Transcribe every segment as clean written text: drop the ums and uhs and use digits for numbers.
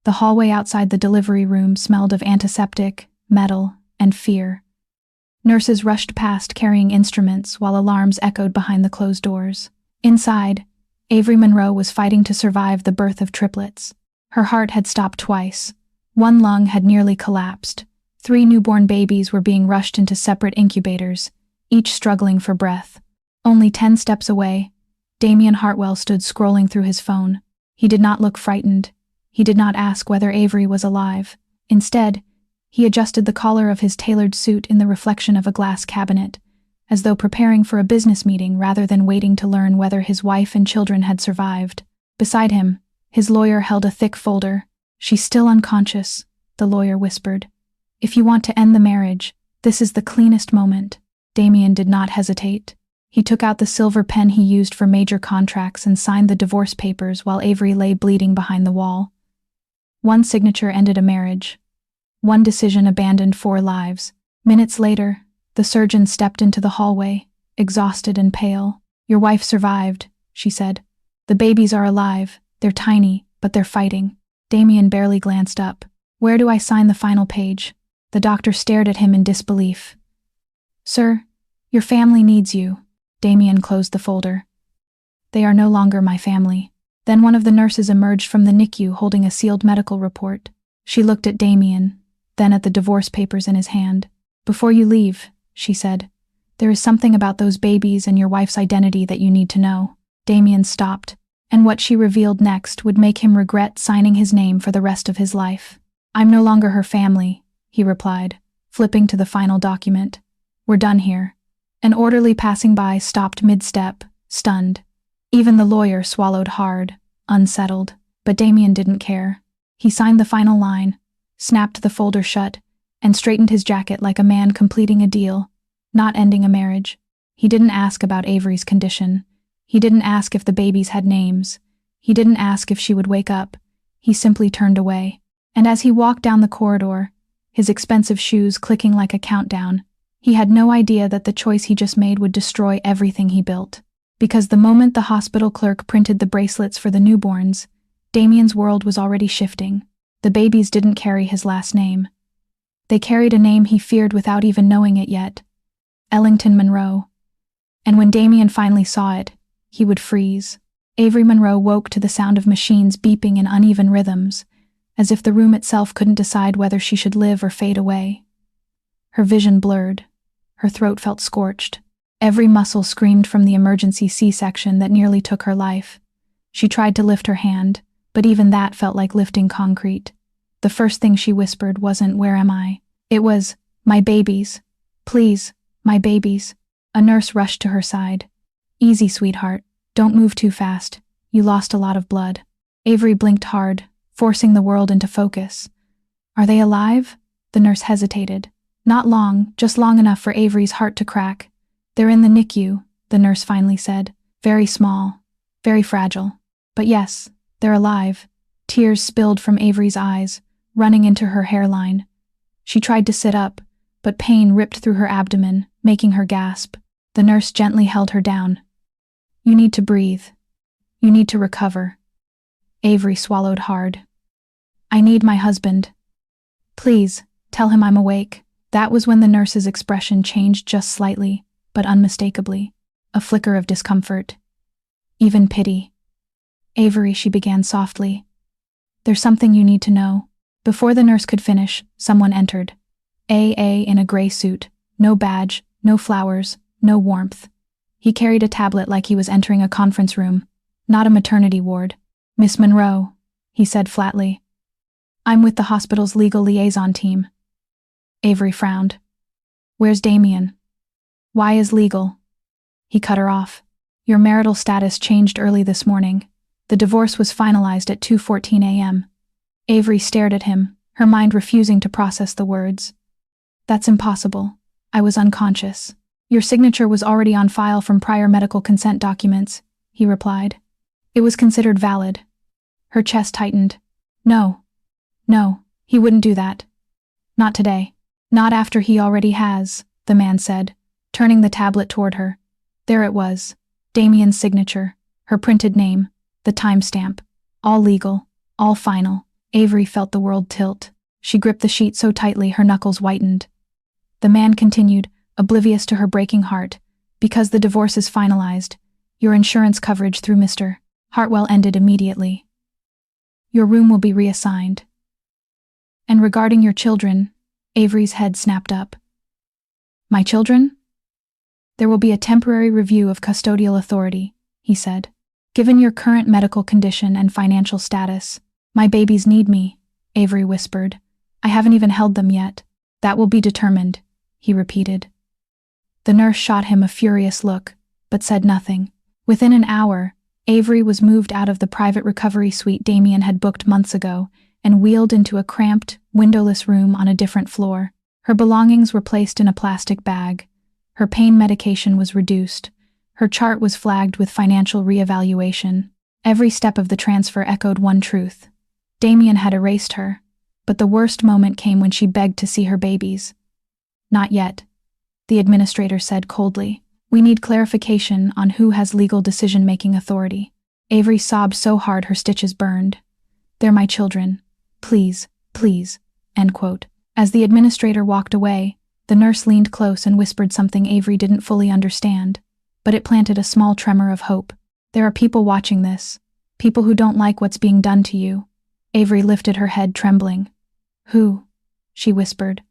The hallway outside the delivery room smelled of antiseptic, metal, and fear. Nurses rushed past carrying instruments while alarms echoed behind the closed doors. Inside, Avery Monroe was fighting to survive the birth of triplets. Her heart had stopped twice. One lung had nearly collapsed. 3 newborn babies were being rushed into separate incubators, each struggling for breath. Only 10 steps away, Damian Hartwell stood scrolling through his phone. He did not look frightened. He did not ask whether Avery was alive. Instead, he adjusted the collar of his tailored suit in the reflection of a glass cabinet, as though preparing for a business meeting rather than waiting to learn whether his wife and children had survived. Beside him, his lawyer held a thick folder. "She's still unconscious," the lawyer whispered. "If you want to end the marriage, this is the cleanest moment." Damian did not hesitate. He took out the silver pen he used for major contracts and signed the divorce papers while Avery lay bleeding behind the wall. One signature ended a marriage. One decision abandoned 4 lives. Minutes later, the surgeon stepped into the hallway, exhausted and pale. "Your wife survived," she said. "The babies are alive. They're tiny, but they're fighting." Damian barely glanced up. "Where do I sign the final page?" The doctor stared at him in disbelief. "Sir, your family needs you." Damian closed the folder. "They are no longer my family." Then one of the nurses emerged from the NICU holding a sealed medical report. She looked at Damian, then at the divorce papers in his hand. "Before you leave," she said, "there is something about those babies and your wife's identity that you need to know." Damian stopped, and what she revealed next would make him regret signing his name for the rest of his life. "I'm no longer her family," he replied, flipping to the final document. "We're done here." An orderly passing by stopped mid-step, stunned. Even the lawyer swallowed hard, unsettled, but Damian didn't care. He signed the final line, snapped the folder shut, and straightened his jacket like a man completing a deal, not ending a marriage. He didn't ask about Avery's condition. He didn't ask if the babies had names. He didn't ask if she would wake up. He simply turned away. And as he walked down the corridor, his expensive shoes clicking like a countdown, he had no idea that the choice he just made would destroy everything he built. Because the moment the hospital clerk printed the bracelets for the newborns, Damian's world was already shifting. The babies didn't carry his last name. They carried a name he feared without even knowing it yet: Ellington Monroe. And when Damian finally saw it, he would freeze. Avery Monroe woke to the sound of machines beeping in uneven rhythms, as if the room itself couldn't decide whether she should live or fade away. Her vision blurred. Her throat felt scorched. Every muscle screamed from the emergency C-section that nearly took her life. She tried to lift her hand, but even that felt like lifting concrete. The first thing she whispered wasn't, "Where am I?" It was, "My babies. Please, my babies." A nurse rushed to her side. "Easy, sweetheart. Don't move too fast. You lost a lot of blood." Avery blinked hard, forcing the world into focus. "Are they alive?" The nurse hesitated. Not long, just long enough for Avery's heart to crack. "They're in the NICU," the nurse finally said. "Very small, very fragile. But yes, they're alive." Tears spilled from Avery's eyes, running into her hairline. She tried to sit up, but pain ripped through her abdomen, making her gasp. The nurse gently held her down. "You need to breathe. You need to recover." Avery swallowed hard. "I need my husband. Please, tell him I'm awake." That was when the nurse's expression changed just slightly, but unmistakably. A flicker of discomfort. Even pity. "Avery," she began softly. "There's something you need to know." Before the nurse could finish, someone entered. A in a gray suit. No badge, no flowers, no warmth. He carried a tablet like he was entering a conference room, not a maternity ward. "Miss Monroe," he said flatly. "I'm with the hospital's legal liaison team." Avery frowned. "Where's Damian?" "Why is legal?" He cut her off. "Your marital status changed early this morning. The divorce was finalized at 2:14 a.m. Avery stared at him, her mind refusing to process the words. "That's impossible. I was unconscious." "Your signature was already on file from prior medical consent documents," he replied. "It was considered valid." Her chest tightened. No, he wouldn't do that. Not today. Not after he already has, the man said, turning the tablet toward her. There it was. Damian's signature, her printed name, the timestamp. All legal, all final. Avery felt the world tilt. She gripped the sheet so tightly her knuckles whitened. The man continued, oblivious to her breaking heart. Because the divorce is finalized, your insurance coverage through Mr. Hartwell ended immediately. Your room will be reassigned. And regarding your children, Avery's head snapped up. My children? There will be a temporary review of custodial authority, he said. Given your current medical condition and financial status, my babies need me, Avery whispered. I haven't even held them yet. That will be determined, he repeated. The nurse shot him a furious look, but said nothing. Within an hour, Avery was moved out of the private recovery suite Damian had booked months ago and wheeled into a cramped, windowless room on a different floor. Her belongings were placed in a plastic bag. Her pain medication was reduced. Her chart was flagged with financial reevaluation. Every step of the transfer echoed one truth. Damian had erased her, but the worst moment came when she begged to see her babies. Not yet, the administrator said coldly. We need clarification on who has legal decision-making authority. Avery sobbed so hard her stitches burned. They're my children. Please, please, end quote. As the administrator walked away, the nurse leaned close and whispered something Avery didn't fully understand, but it planted a small tremor of hope. There are people watching this, people who don't like what's being done to you. Avery lifted her head, trembling. Who? She whispered.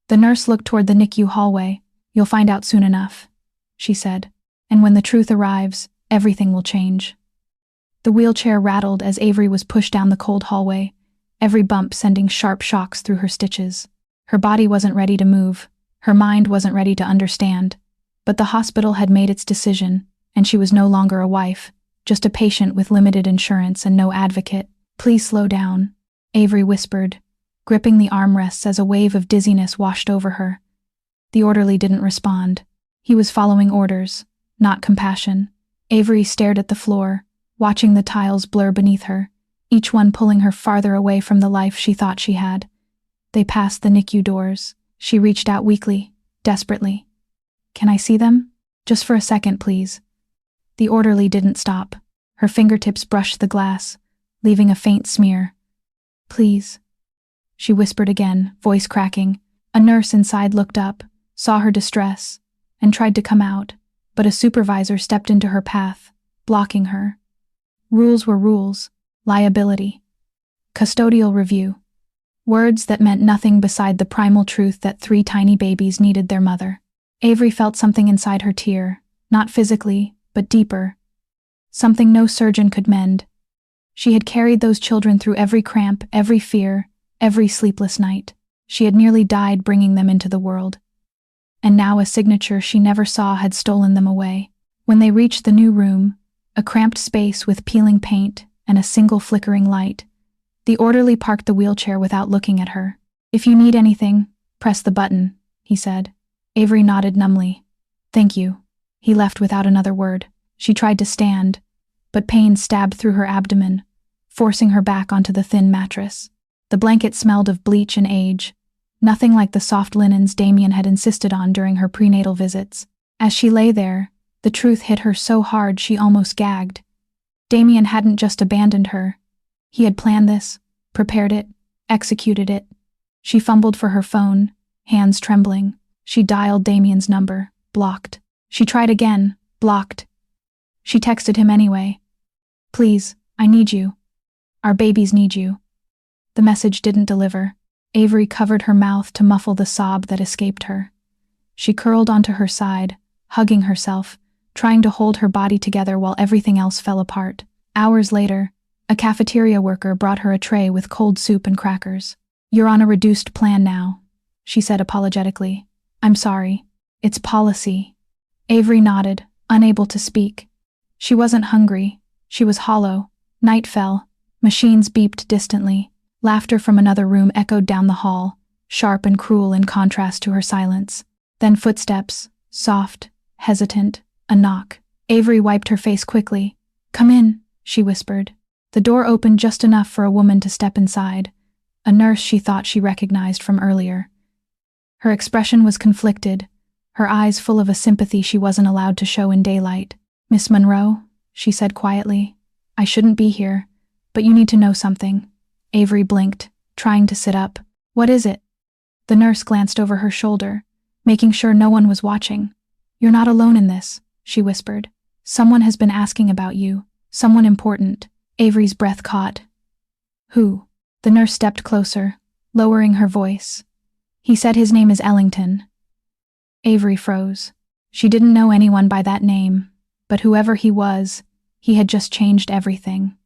The nurse looked toward the NICU hallway. You'll find out soon enough, she said. And when the truth arrives, everything will change. The wheelchair rattled as Avery was pushed down the cold hallway, every bump sending sharp shocks through her stitches. Her body wasn't ready to move. Her mind wasn't ready to understand. But the hospital had made its decision, and she was no longer a wife, just a patient with limited insurance and no advocate. Please slow down, Avery whispered, gripping the armrests as a wave of dizziness washed over her. The orderly didn't respond. He was following orders, not compassion. Avery stared at the floor, watching the tiles blur beneath her, each one pulling her farther away from the life she thought she had. They passed the NICU doors. She reached out weakly, desperately. Can I see them? Just for a second, please. The orderly didn't stop. Her fingertips brushed the glass, leaving a faint smear. Please, she whispered again, voice cracking. A nurse inside looked up, saw her distress, and tried to come out, but a supervisor stepped into her path, blocking her. Rules were rules. Liability. Custodial review. Words that meant nothing beside the primal truth that 3 tiny babies needed their mother. Avery felt something inside her tear, not physically, but deeper. Something no surgeon could mend. She had carried those children through every cramp, every fear, every sleepless night. She had nearly died bringing them into the world. And now a signature she never saw had stolen them away. When they reached the new room, a cramped space with peeling paint and a single flickering light, the orderly parked the wheelchair without looking at her. If you need anything, press the button, he said. Avery nodded numbly. Thank you. He left without another word. She tried to stand, but pain stabbed through her abdomen, forcing her back onto the thin mattress. The blanket smelled of bleach and age, nothing like the soft linens Damian had insisted on during her prenatal visits. As she lay there, the truth hit her so hard she almost gagged. Damian hadn't just abandoned her. He had planned this, prepared it, executed it. She fumbled for her phone, hands trembling. She dialed Damian's number, blocked. She tried again, blocked. She texted him anyway. Please, I need you. Our babies need you. The message didn't deliver. Avery covered her mouth to muffle the sob that escaped her. She curled onto her side, hugging herself, trying to hold her body together while everything else fell apart. Hours later, a cafeteria worker brought her a tray with cold soup and crackers. You're on a reduced plan now, she said apologetically. I'm sorry. It's policy. Avery nodded, unable to speak. She wasn't hungry. She was hollow. Night fell. Machines beeped distantly. Laughter from another room echoed down the hall, sharp and cruel in contrast to her silence. Then footsteps, soft, hesitant, a knock. Avery wiped her face quickly. Come in, she whispered. The door opened just enough for a woman to step inside, a nurse she thought she recognized from earlier. Her expression was conflicted, her eyes full of a sympathy she wasn't allowed to show in daylight. Miss Monroe, she said quietly, I shouldn't be here, but you need to know something. Avery blinked, trying to sit up. What is it? The nurse glanced over her shoulder, making sure no one was watching. You're not alone in this, she whispered. Someone has been asking about you. Someone important. Avery's breath caught. Who? The nurse stepped closer, lowering her voice. He said his name is Ellington. Avery froze. She didn't know anyone by that name, but whoever he was, he had just changed everything.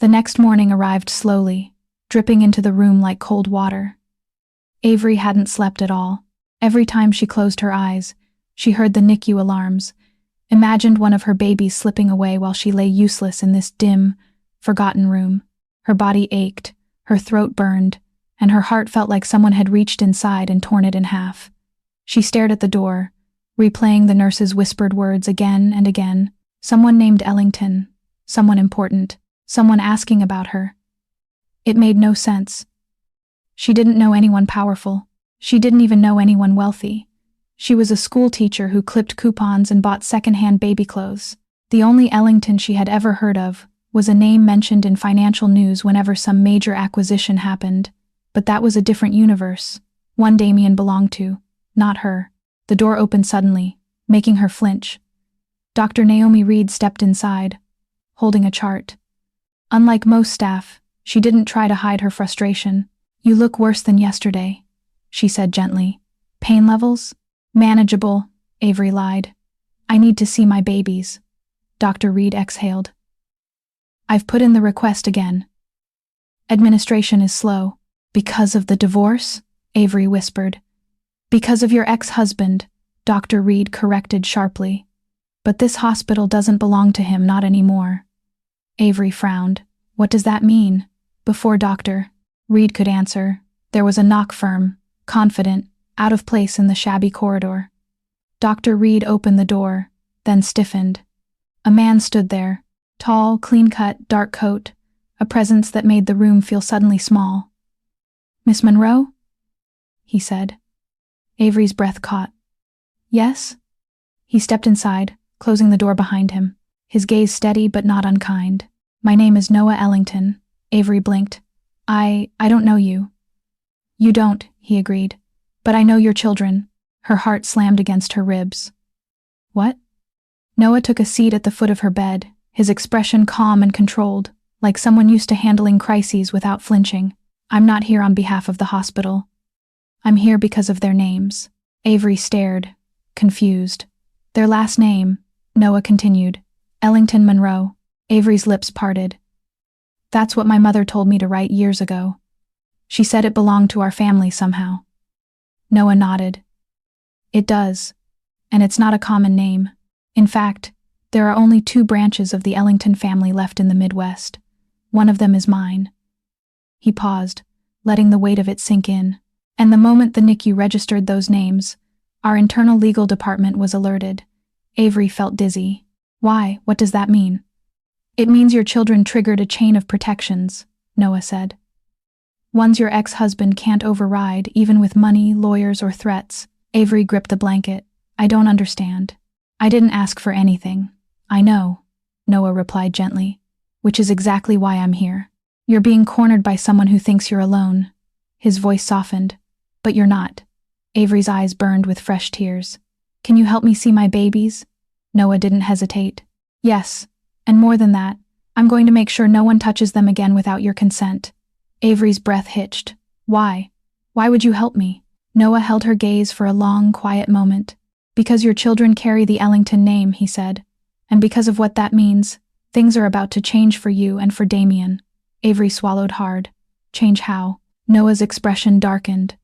The next morning arrived slowly, dripping into the room like cold water. Avery hadn't slept at all. Every time she closed her eyes, she heard the NICU alarms, imagined one of her babies slipping away while she lay useless in this dim, forgotten room. Her body ached, her throat burned, and her heart felt like someone had reached inside and torn it in half. She stared at the door, replaying the nurse's whispered words again and again. Someone named Ellington, someone important, someone asking about her. It made no sense. She didn't know anyone powerful. She didn't even know anyone wealthy. She was a school teacher who clipped coupons and bought second-hand baby clothes. The only Ellington she had ever heard of was a name mentioned in financial news whenever some major acquisition happened, but that was a different universe, one Damian belonged to, not her. The door opened suddenly, making her flinch. Dr. Naomi Reed stepped inside, holding a chart. Unlike most staff, she didn't try to hide her frustration. You look worse than yesterday, she said gently. Pain levels? Manageable, Avery lied. I need to see my babies. Dr. Reed exhaled. I've put in the request again. Administration is slow. Because of the divorce? Avery whispered. Because of your ex-husband, Dr. Reed corrected sharply. But this hospital doesn't belong to him, not anymore. Avery frowned. What does that mean? Before Dr. Reed could answer, there was a knock, firm, confident, out of place in the shabby corridor. Dr. Reed opened the door, then stiffened. A man stood there, tall, clean-cut, dark coat, a presence that made the room feel suddenly small. Miss Monroe? He said. Avery's breath caught. Yes? He stepped inside, closing the door behind him, his gaze steady but not unkind. My name is Noah Ellington. Avery blinked. I don't know you. You don't, he agreed. But I know your children. Her heart slammed against her ribs. What? Noah took a seat at the foot of her bed, his expression calm and controlled, like someone used to handling crises without flinching. I'm not here on behalf of the hospital. I'm here because of their names. Avery stared, confused. Their last name, Noah continued. Ellington Monroe. Avery's lips parted. That's what my mother told me to write years ago. She said it belonged to our family somehow. Noah nodded. It does, and it's not a common name. In fact, there are only 2 branches of the Ellington family left in the Midwest. One of them is mine. He paused, letting the weight of it sink in. And the moment the NICU registered those names, our internal legal department was alerted. Avery felt dizzy. Why? What does that mean? It means your children triggered a chain of protections, Noah said. Ones your ex-husband can't override, even with money, lawyers, or threats. Avery gripped the blanket. I don't understand. I didn't ask for anything. I know, Noah replied gently, which is exactly why I'm here. You're being cornered by someone who thinks you're alone. His voice softened. But you're not. Avery's eyes burned with fresh tears. Can you help me see my babies? Noah didn't hesitate. Yes, and more than that, I'm going to make sure no one touches them again without your consent. Avery's breath hitched. Why? Why would you help me? Noah held her gaze for a long, quiet moment. Because your children carry the Ellington name, he said. And because of what that means, things are about to change for you and for Damian. Avery swallowed hard. Change how? Noah's expression darkened,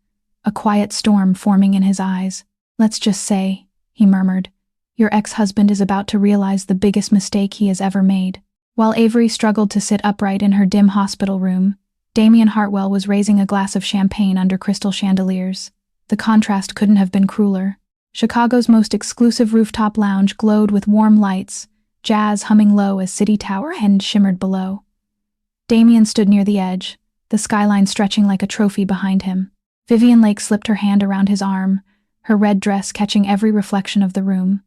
a quiet storm forming in his eyes. Let's just say, he murmured, your ex-husband is about to realize the biggest mistake he has ever made. While Avery struggled to sit upright in her dim hospital room, Damian Hartwell was raising a glass of champagne under crystal chandeliers. The contrast couldn't have been crueler. Chicago's most exclusive rooftop lounge glowed with warm lights, jazz humming low as City Tower and shimmered below. Damian stood near the edge, the skyline stretching like a trophy behind him. Vivian Lake slipped her hand around his arm, her red dress catching every reflection of the room.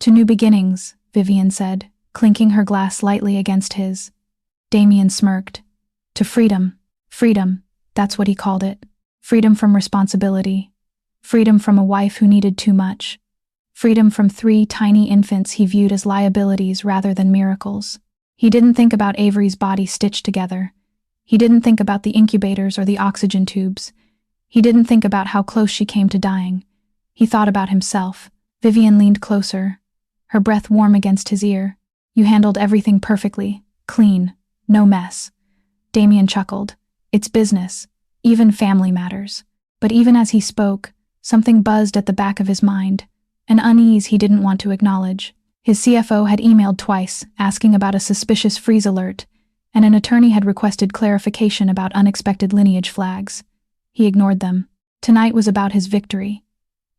To new beginnings, Vivian said, clinking her glass lightly against his. Damian smirked. To freedom, Freedom, that's what he called it. Freedom from responsibility. Freedom from a wife who needed too much. Freedom from 3 tiny infants he viewed as liabilities rather than miracles. He didn't think about Avery's body stitched together. He didn't think about the incubators or the oxygen tubes. He didn't think about how close she came to dying. He thought about himself. Vivian leaned closer, her breath warm against his ear. You handled everything perfectly, clean, no mess. Damian chuckled. It's business. Even family matters. But even as he spoke, something buzzed at the back of his mind, an unease he didn't want to acknowledge. His CFO had emailed twice, asking about a suspicious freeze alert, and an attorney had requested clarification about unexpected lineage flags. He ignored them. Tonight was about his victory.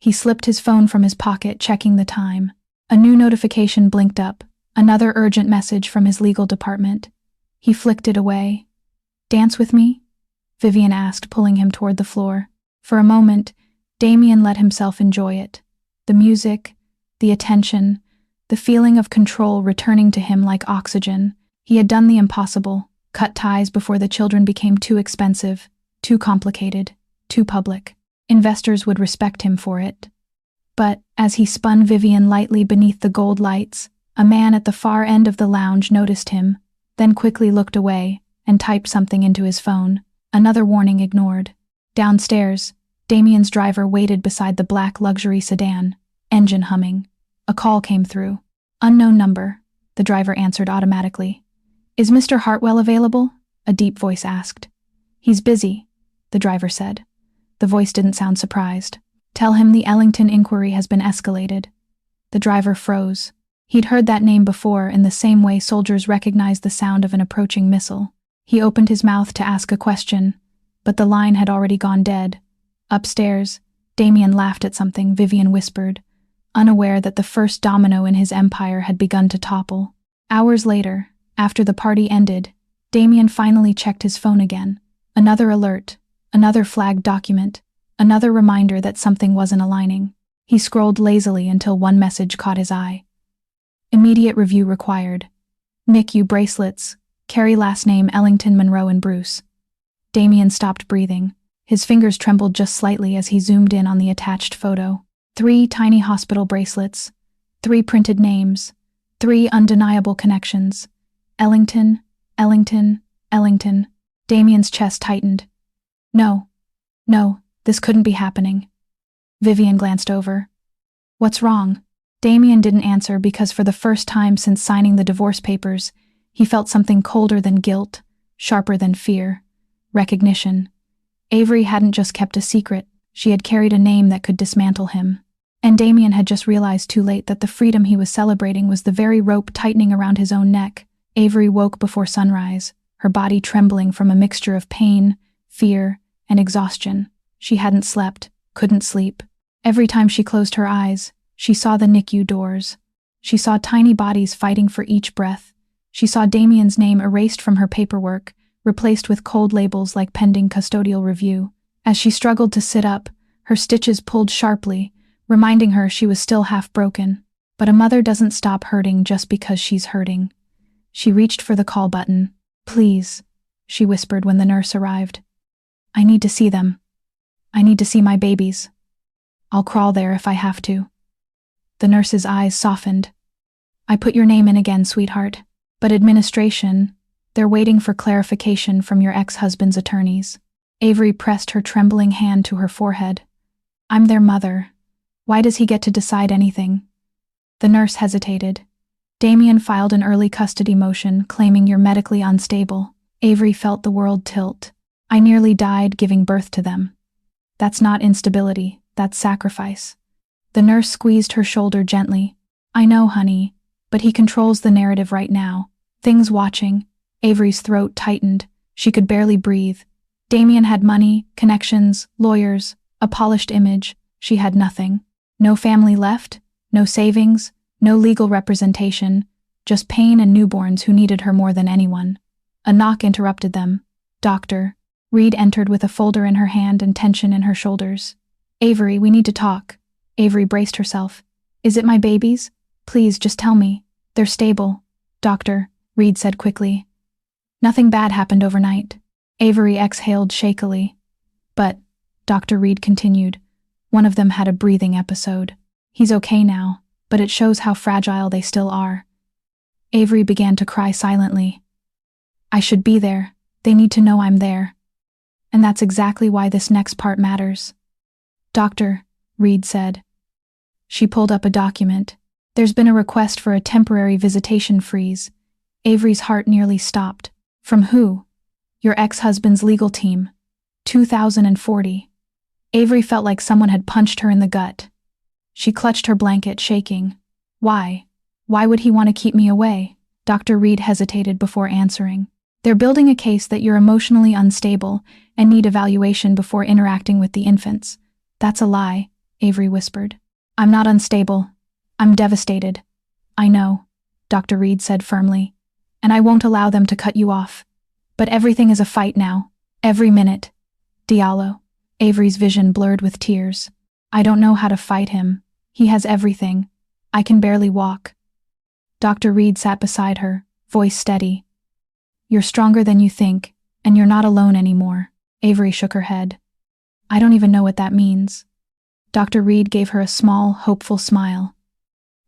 He slipped his phone from his pocket, checking the time. A new notification blinked up, another urgent message from his legal department. He flicked it away. Dance with me? Vivian asked, pulling him toward the floor. For a moment, Damian let himself enjoy it. The music, the attention, the feeling of control returning to him like oxygen. He had done the impossible, cut ties before the children became too expensive, too complicated, too public. Investors would respect him for it. But, as he spun Vivian lightly beneath the gold lights, a man at the far end of the lounge noticed him, then quickly looked away and typed something into his phone. Another warning ignored. Downstairs, Damian's driver waited beside the black luxury sedan, engine humming. A call came through. Unknown number, the driver answered automatically. Is Mr. Hartwell available? A deep voice asked. He's busy, the driver said. The voice didn't sound surprised. Tell him the Ellington inquiry has been escalated. The driver froze. He'd heard that name before in the same way soldiers recognized the sound of an approaching missile. He opened his mouth to ask a question, but the line had already gone dead. Upstairs, Damian laughed at something Vivian whispered, unaware that the first domino in his empire had begun to topple. Hours later, after the party ended, Damian finally checked his phone again. Another alert, another flagged document, another reminder that something wasn't aligning. He scrolled lazily until one message caught his eye. Immediate review required. NICU bracelets, carry last name Ellington, Monroe and Bruce. Damian stopped breathing. His fingers trembled just slightly as he zoomed in on the attached photo. 3 tiny hospital bracelets, 3 printed names, 3 undeniable connections. Ellington, Ellington, Ellington. Damian's chest tightened. No, this couldn't be happening. Vivian glanced over. What's wrong? Damian didn't answer because for the first time since signing the divorce papers, he felt something colder than guilt, sharper than fear. Recognition. Avery hadn't just kept a secret, she had carried a name that could dismantle him. And Damian had just realized too late that the freedom he was celebrating was the very rope tightening around his own neck. Avery woke before sunrise, her body trembling from a mixture of pain, fear, and exhaustion. She hadn't slept, couldn't sleep. Every time she closed her eyes, she saw the NICU doors. She saw tiny bodies fighting for each breath. She saw Damian's name erased from her paperwork, replaced with cold labels like pending custodial review. As she struggled to sit up, her stitches pulled sharply, reminding her she was still half broken. But a mother doesn't stop hurting just because she's hurting. She reached for the call button. Please, she whispered when the nurse arrived. I need to see them. I need to see my babies. I'll crawl there if I have to. The nurse's eyes softened. I put your name in again, sweetheart. But administration, they're waiting for clarification from your ex-husband's attorneys. Avery pressed her trembling hand to her forehead. I'm their mother. Why does he get to decide anything? The nurse hesitated. Damian filed an early custody motion claiming you're medically unstable. Avery felt the world tilt. I nearly died giving birth to them. That's not instability, that's sacrifice. The nurse squeezed her shoulder gently. I know, honey, but he controls the narrative right now. Things watching. Avery's throat tightened. She could barely breathe. Damian had money, connections, lawyers, a polished image. She had nothing. No family left, no savings, no legal representation, just pain and newborns who needed her more than anyone. A knock interrupted them. Doctor. Reed entered with a folder in her hand and tension in her shoulders. Avery, we need to talk. Avery braced herself. Is it my babies? Please, just tell me. They're stable. Doctor, Reed said quickly. Nothing bad happened overnight. Avery exhaled shakily. But, Dr. Reed continued, one of them had a breathing episode. He's okay now, but it shows how fragile they still are. Avery began to cry silently. I should be there. They need to know I'm there. And that's exactly why this next part matters. Dr. Reed said. She pulled up a document. There's been a request for a temporary visitation freeze. Avery's heart nearly stopped. From who? Your ex-husband's legal team. 2040. Avery felt like someone had punched her in the gut. She clutched her blanket, shaking. Why? Why would he want to keep me away? Dr. Reed hesitated before answering. They're building a case that you're emotionally unstable and need evaluation before interacting with the infants. That's a lie, Avery whispered. I'm not unstable. I'm devastated. I know, Dr. Reed said firmly. And I won't allow them to cut you off. But everything is a fight now. Every minute. Diallo. Avery's vision blurred with tears. I don't know how to fight him. He has everything. I can barely walk. Dr. Reed sat beside her, voice steady. You're stronger than you think, and you're not alone anymore. Avery shook her head. I don't even know what that means. Dr. Reed gave her a small, hopeful smile.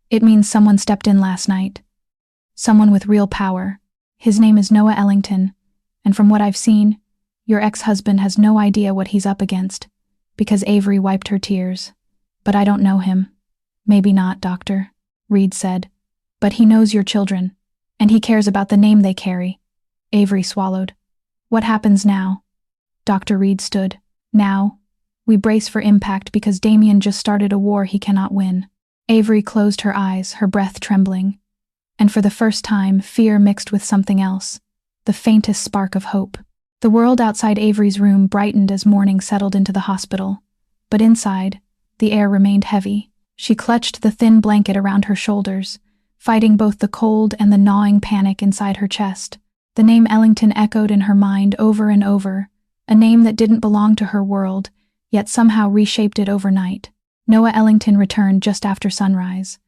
It means someone stepped in last night. Someone with real power. His name is Noah Ellington, and from what I've seen, your ex-husband has no idea what he's up against, because Avery wiped her tears. But I don't know him. Maybe not, Doctor, Reed said. But he knows your children, and he cares about the name they carry. Avery swallowed. What happens now? Dr. Reed stood. Now, we brace for impact because Damian just started a war he cannot win. Avery closed her eyes, her breath trembling. And for the first time, fear mixed with something else, the faintest spark of hope. The world outside Avery's room brightened as morning settled into the hospital. But inside, the air remained heavy. She clutched the thin blanket around her shoulders, fighting both the cold and the gnawing panic inside her chest. The name Ellington echoed in her mind over and over, a name that didn't belong to her world, yet somehow reshaped it overnight. Noah Ellington returned just after sunrise,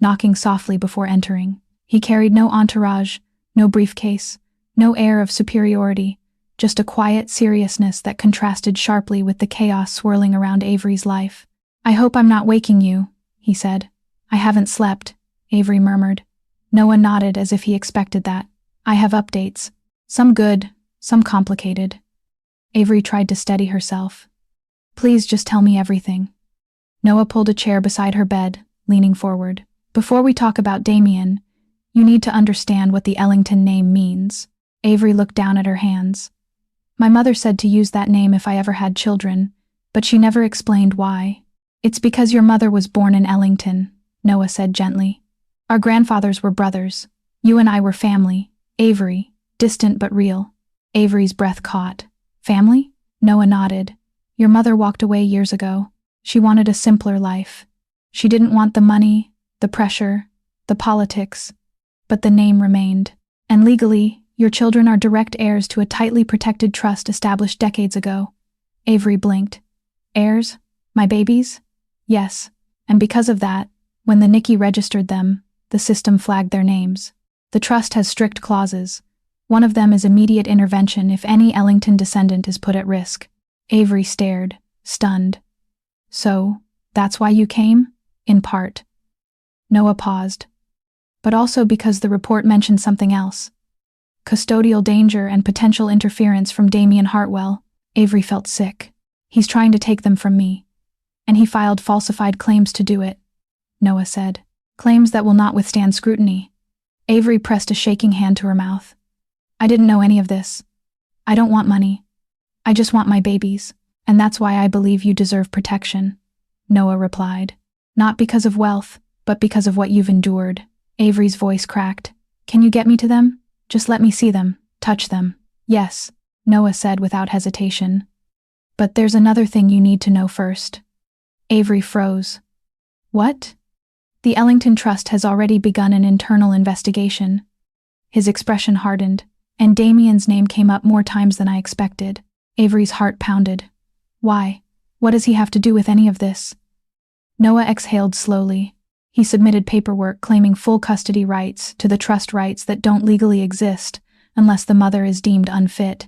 knocking softly before entering. He carried no entourage, no briefcase, no air of superiority, just a quiet seriousness that contrasted sharply with the chaos swirling around Avery's life. I hope I'm not waking you, he said. I haven't slept, Avery murmured. Noah nodded as if he expected that. I have updates. Some good, some complicated. Avery tried to steady herself. Please just tell me everything. Noah pulled a chair beside her bed, leaning forward. Before we talk about Damian, you need to understand what the Ellington name means. Avery looked down at her hands. My mother said to use that name if I ever had children, but she never explained why. It's because your mother was born in Ellington, Noah said gently. Our grandfathers were brothers. You and I were family. Avery, distant but real. Avery's breath caught. Family? Noah nodded. Your mother walked away years ago. She wanted a simpler life. She didn't want the money, the pressure, the politics, but the name remained. And legally, your children are direct heirs to a tightly protected trust established decades ago. Avery blinked. Heirs? My babies? Yes. And because of that, when the Nikki registered them, the system flagged their names. The trust has strict clauses. One of them is immediate intervention if any Ellington descendant is put at risk. Avery stared, stunned. So, that's why you came? In part. Noah paused. But also because the report mentioned something else. Custodial danger and potential interference from Damian Hartwell. Avery felt sick. He's trying to take them from me. And he filed falsified claims to do it, Noah said. Claims that will not withstand scrutiny. Avery pressed a shaking hand to her mouth. I didn't know any of this. I don't want money. I just want my babies, and that's why I believe you deserve protection, Noah replied. Not because of wealth, but because of what you've endured. Avery's voice cracked. Can you get me to them? Just let me see them, touch them. Yes, Noah said without hesitation. But there's another thing you need to know first. Avery froze. What? The Ellington Trust has already begun an internal investigation. His expression hardened, and Damian's name came up more times than I expected. Avery's heart pounded. Why? What does he have to do with any of this? Noah exhaled slowly. He submitted paperwork claiming full custody rights to the trust rights that don't legally exist unless the mother is deemed unfit.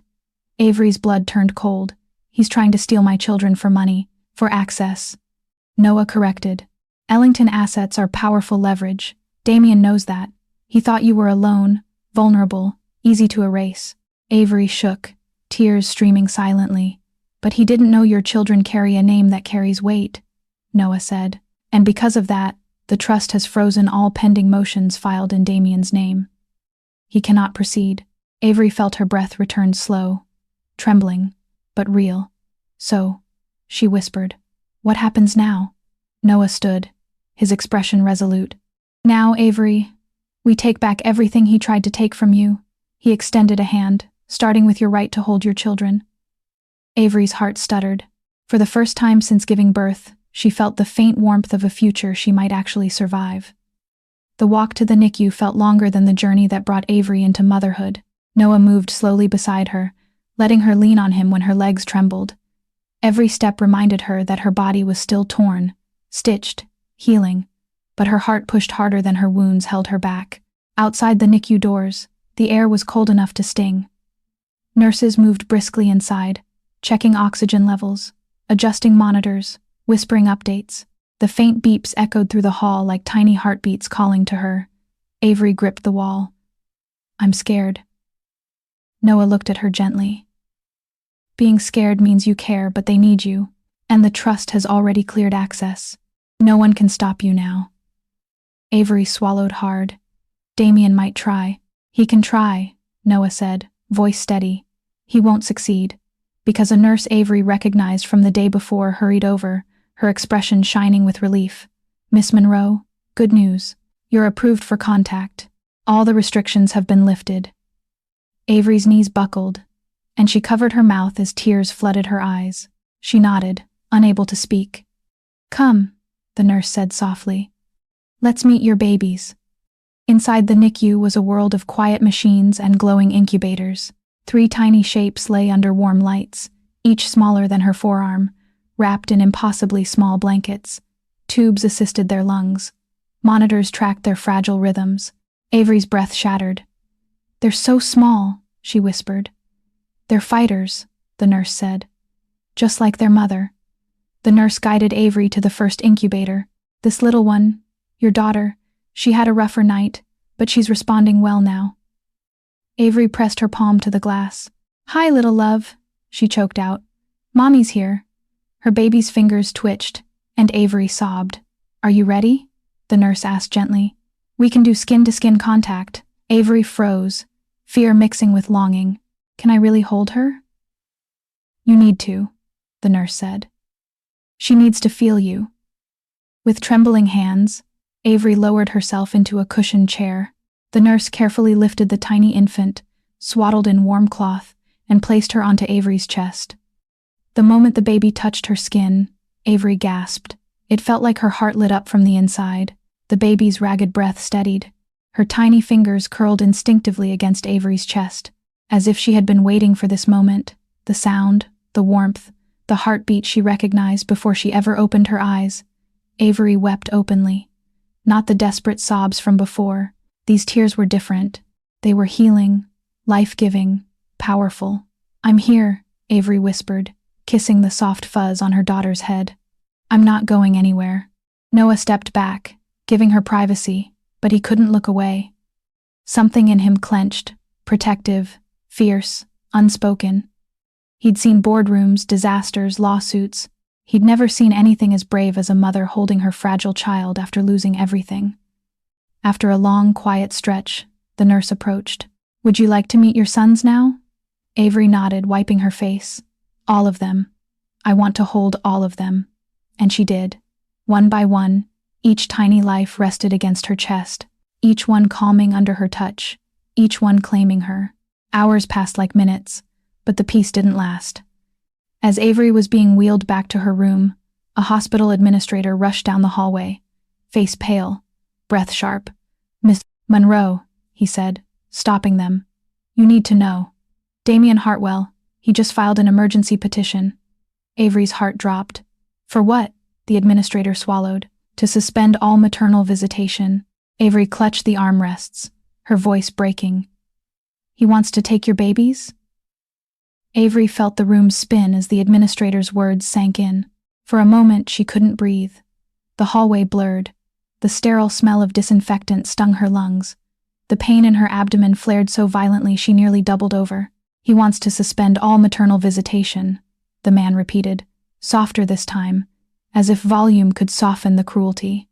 Avery's blood turned cold. He's trying to steal my children for money, for access. Noah corrected. Ellington assets are powerful leverage. Damian knows that. He thought you were alone, vulnerable, easy to erase. Avery shook, tears streaming silently. But he didn't know your children carry a name that carries weight, Noah said. And because of that, the trust has frozen all pending motions filed in Damian's name. He cannot proceed. Avery felt her breath return slow, trembling, but real. So, she whispered, what happens now? Noah stood, his expression resolute. Now, Avery, we take back everything he tried to take from you. He extended a hand, starting with your right to hold your children. Avery's heart stuttered. For the first time since giving birth, she felt the faint warmth of a future she might actually survive. The walk to the NICU felt longer than the journey that brought Avery into motherhood. Noah moved slowly beside her, letting her lean on him when her legs trembled. Every step reminded her that her body was still torn, stitched, healing, but her heart pushed harder than her wounds held her back. Outside the NICU doors, the air was cold enough to sting. Nurses moved briskly inside, checking oxygen levels, adjusting monitors, whispering updates. The faint beeps echoed through the hall like tiny heartbeats calling to her. Avery gripped the wall. I'm scared. Noah looked at her gently. Being scared means you care, but they need you, and the trust has already cleared access. No one can stop you now. Avery swallowed hard. Damian might try. He can try, Noah said, voice steady. He won't succeed. Because a nurse Avery recognized from the day before hurried over, her expression shining with relief. Miss Monroe, good news. You're approved for contact. All the restrictions have been lifted. Avery's knees buckled, and she covered her mouth as tears flooded her eyes. She nodded, unable to speak. Come, the nurse said softly. Let's meet your babies. Inside the NICU was a world of quiet machines and glowing incubators. 3 tiny shapes lay under warm lights, each smaller than her forearm, wrapped in impossibly small blankets. Tubes assisted their lungs. Monitors tracked their fragile rhythms. Avery's breath shattered. They're so small, she whispered. They're fighters, the nurse said. Just like their mother. The nurse guided Avery to the first incubator. This little one, your daughter, she had a rougher night, but she's responding well now. Avery pressed her palm to the glass. Hi, little love, she choked out. Mommy's here. Her baby's fingers twitched, and Avery sobbed. Are you ready? The nurse asked gently. We can do skin-to-skin contact. Avery froze, fear mixing with longing. Can I really hold her? You need to, the nurse said. She needs to feel you. With trembling hands, Avery lowered herself into a cushioned chair. The nurse carefully lifted the tiny infant, swaddled in warm cloth, and placed her onto Avery's chest. The moment the baby touched her skin, Avery gasped. It felt like her heart lit up from the inside. The baby's ragged breath steadied. Her tiny fingers curled instinctively against Avery's chest, as if she had been waiting for this moment. The sound, the warmth, the heartbeat she recognized before she ever opened her eyes. Avery wept openly. Not the desperate sobs from before. These tears were different. They were healing, life-giving, powerful. I'm here, Avery whispered, kissing the soft fuzz on her daughter's head. I'm not going anywhere. Noah stepped back, giving her privacy, but he couldn't look away. Something in him clenched, protective, fierce, unspoken. He'd seen boardrooms, disasters, lawsuits. He'd never seen anything as brave as a mother holding her fragile child after losing everything. After a long, quiet stretch, the nurse approached. Would you like to meet your sons now? Avery nodded, wiping her face. All of them. I want to hold all of them. And she did. One by one, each tiny life rested against her chest, each one calming under her touch, each one claiming her. Hours passed like minutes, but the peace didn't last. As Avery was being wheeled back to her room, a hospital administrator rushed down the hallway, face pale, breath sharp. Miss Monroe, he said, stopping them. You need to know. Damian Hartwell, he just filed an emergency petition. Avery's heart dropped. For what? The administrator swallowed. To suspend all maternal visitation. Avery clutched the armrests, her voice breaking. He wants to take your babies? Avery felt the room spin as the administrator's words sank in. For a moment, she couldn't breathe. The hallway blurred. The sterile smell of disinfectant stung her lungs. The pain in her abdomen flared so violently she nearly doubled over. "He wants to suspend all maternal visitation," the man repeated, softer this time, as if volume could soften the cruelty.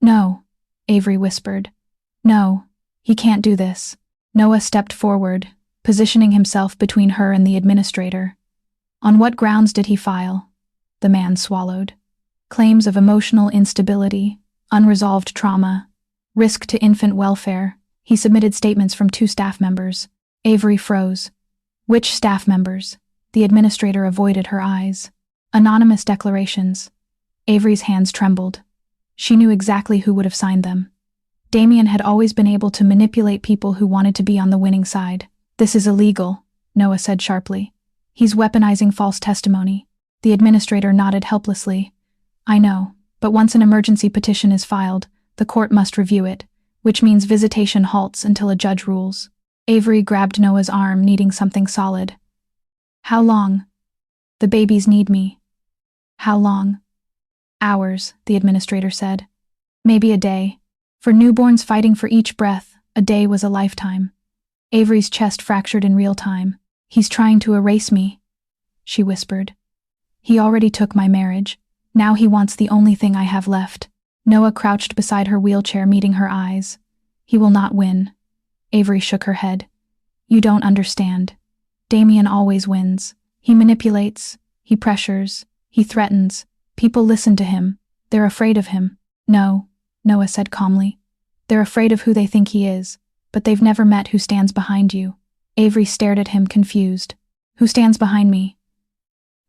"No," Avery whispered. "No, he can't do this." Noah stepped forward, positioning himself between her and the administrator. "On what grounds did he file?" The man swallowed. "Claims of emotional instability, unresolved trauma, risk to infant welfare." He submitted statements from 2 staff members. Avery froze. "Which staff members?" The administrator avoided her eyes. "Anonymous declarations." Avery's hands trembled. She knew exactly who would have signed them. Damian had always been able to manipulate people who wanted to be on the winning side. "This is illegal," Noah said sharply. "He's weaponizing false testimony." The administrator nodded helplessly. "I know, but once an emergency petition is filed, the court must review it, which means visitation halts until a judge rules." Avery grabbed Noah's arm, needing something solid. "How long?" "The babies need me." "How long?" "Hours," the administrator said. "Maybe a day. For newborns fighting for each breath, a day was a lifetime." Avery's chest fractured in real time. "He's trying to erase me," she whispered. "He already took my marriage. Now he wants the only thing I have left." Noah crouched beside her wheelchair, meeting her eyes. "He will not win." Avery shook her head. "You don't understand. Damian always wins. He manipulates, he pressures, he threatens. People listen to him. They're afraid of him." "No," Noah said calmly. "They're afraid of who they think he is, but they've never met who stands behind you." Avery stared at him, confused. "Who stands behind me?"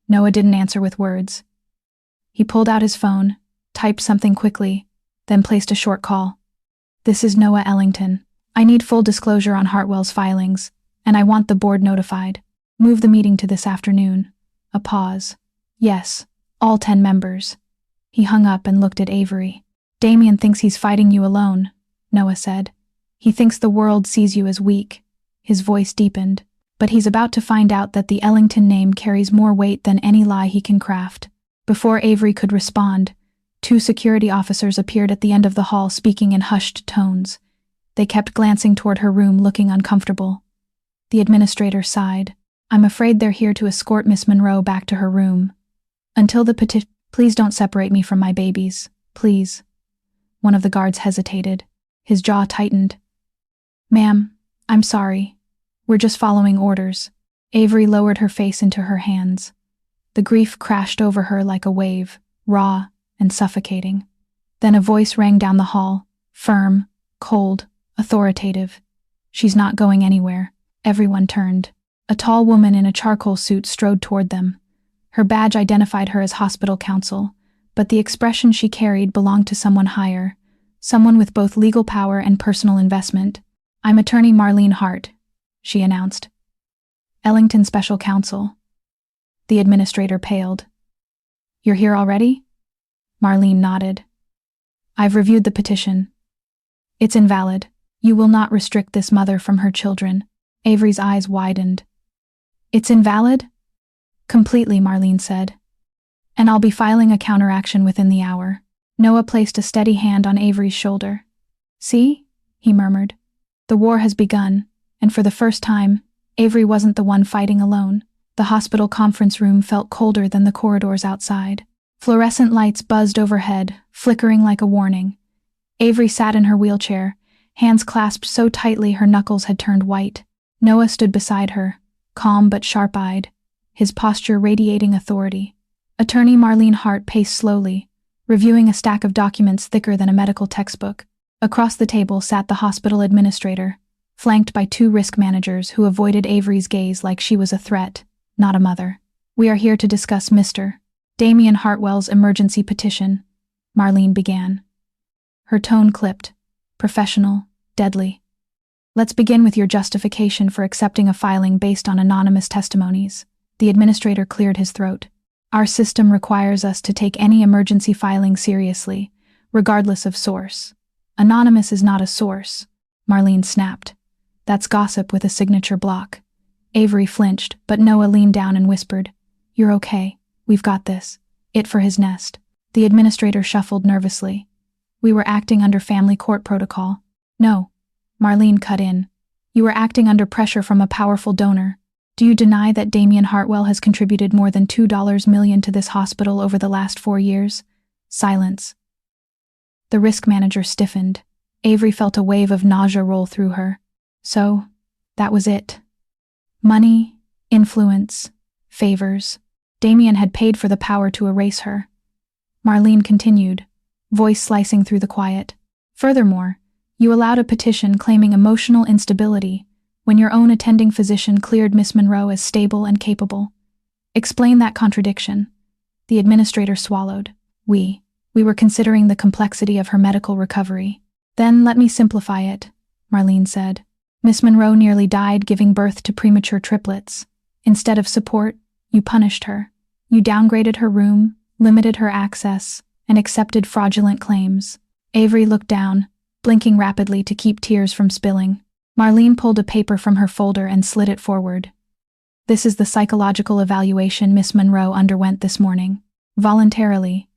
Noah didn't answer with words. He pulled out his phone, typed something quickly, then placed a short call. "This is Noah Ellington. I need full disclosure on Hartwell's filings, and I want the board notified. Move the meeting to this afternoon." A pause. "Yes, all 10 members." He hung up and looked at Avery. "Damian thinks he's fighting you alone," Noah said. "He thinks the world sees you as weak." His voice deepened. "But he's about to find out that the Ellington name carries more weight than any lie he can craft." Before Avery could respond, 2 security officers appeared at the end of the hall, speaking in hushed tones. They kept glancing toward her room, looking uncomfortable. The administrator sighed. "I'm afraid they're here to escort Miss Monroe back to her room. Until the petition, please don't separate me from my babies. Please." One of the guards hesitated. His jaw tightened. "Ma'am, I'm sorry. We're just following orders." Avery lowered her face into her hands. The grief crashed over her like a wave, raw and suffocating. Then a voice rang down the hall, firm, cold, authoritative. "She's not going anywhere." Everyone turned. A tall woman in a charcoal suit strode toward them. Her badge identified her as hospital counsel, but the expression she carried belonged to someone higher, someone with both legal power and personal investment. "I'm attorney Marlene Hart," she announced. "Ellington Special Counsel." The administrator paled. "You're here already?" Marlene nodded. "I've reviewed the petition. It's invalid. You will not restrict this mother from her children." Avery's eyes widened. "It's invalid?" "Completely," Marlene said. "And I'll be filing a counteraction within the hour." Noah placed a steady hand on Avery's shoulder. "See?" he murmured. "The war has begun, and for the first time, Avery wasn't the one fighting alone." The hospital conference room felt colder than the corridors outside. Fluorescent lights buzzed overhead, flickering like a warning. Avery sat in her wheelchair, hands clasped so tightly her knuckles had turned white. Noah stood beside her, calm but sharp-eyed, his posture radiating authority. Attorney Marlene Hart paced slowly, reviewing a stack of documents thicker than a medical textbook. Across the table sat the hospital administrator, flanked by 2 risk managers who avoided Avery's gaze like she was a threat, not a mother. "We are here to discuss Mr. Damian Hartwell's emergency petition," Marlene began. Her tone clipped, professional, deadly. "Let's begin with your justification for accepting a filing based on anonymous testimonies." The administrator cleared his throat. "Our system requires us to take any emergency filing seriously, regardless of source." "Anonymous is not a source," Marlene snapped. "That's gossip with a signature block." Avery flinched, but Noah leaned down and whispered, "You're okay. We've got this." It for his nest. The administrator shuffled nervously. "We were acting under family court protocol." "No." Marlene cut in. "You were acting under pressure from a powerful donor. Do you deny that Damian Hartwell has contributed more than $2 million to this hospital over the last 4 years?" Silence. The risk manager stiffened. Avery felt a wave of nausea roll through her. So, that was it. Money, influence, favors. Damian had paid for the power to erase her. Marlene continued, voice slicing through the quiet. "Furthermore, you allowed a petition claiming emotional instability when your own attending physician cleared Miss Monroe as stable and capable. Explain that contradiction." The administrator swallowed. We were considering the complexity of her medical recovery." "Then let me simplify it," Marlene said. "Miss Monroe nearly died giving birth to premature triplets. Instead of support, you punished her. You downgraded her room, limited her access, and accepted fraudulent claims." Avery looked down, blinking rapidly to keep tears from spilling. Marlene pulled a paper from her folder and slid it forward. "This is the psychological evaluation Miss Monroe underwent this morning. Voluntarily.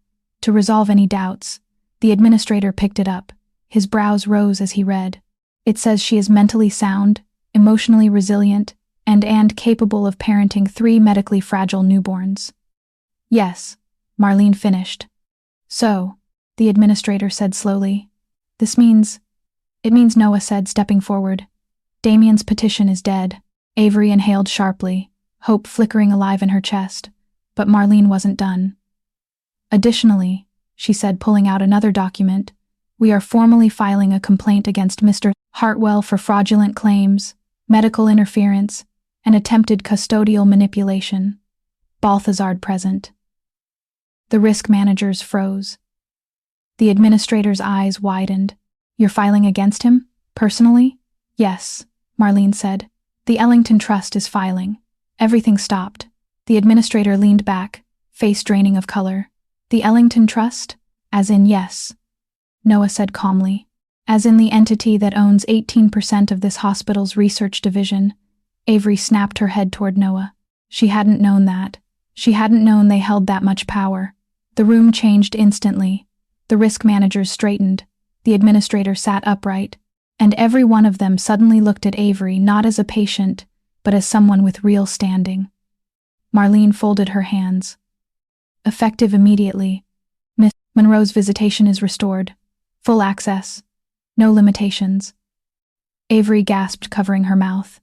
To resolve any doubts." The administrator picked it up. His brows rose as he read. "It says she is mentally sound, emotionally resilient, and capable of parenting 3 medically fragile newborns." "Yes," Marlene finished. "So," the administrator said slowly, It means Noah said, stepping forward. "Damian's petition is dead." Avery inhaled sharply, hope flickering alive in her chest, but Marlene wasn't done. "Additionally," she said, pulling out another document, "we are formally filing a complaint against Mr. Hartwell for fraudulent claims, medical interference, and attempted custodial manipulation. Balthazar present." The risk managers froze. The administrator's eyes widened. "You're filing against him? Personally?" "Yes," Marlene said. "The Ellington Trust is filing." Everything stopped. The administrator leaned back, face draining of color. "The Ellington Trust? As in yes," Noah said calmly. "As in the entity that owns 18% of this hospital's research division." Avery snapped her head toward Noah. She hadn't known that. She hadn't known they held that much power. The room changed instantly. The risk managers straightened. The administrator sat upright. And every one of them suddenly looked at Avery not as a patient, but as someone with real standing. Marlene folded her hands. "Effective immediately. Miss Monroe's visitation is restored. Full access. No limitations." Avery gasped, covering her mouth.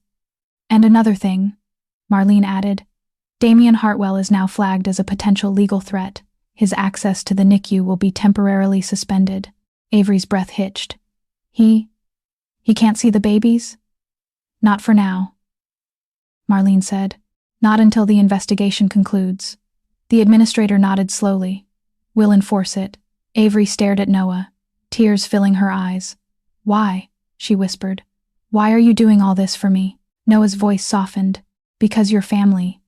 "And another thing," Marlene added. "Damian Hartwell is now flagged as a potential legal threat. His access to the NICU will be temporarily suspended." Avery's breath hitched. He can't see the babies?" "Not for now," Marlene said. "Not until the investigation concludes." The administrator nodded slowly. "We'll enforce it." Avery stared at Noah, tears filling her eyes. "Why?" she whispered. "Why are you doing all this for me?" Noah's voice softened. "Because you're family.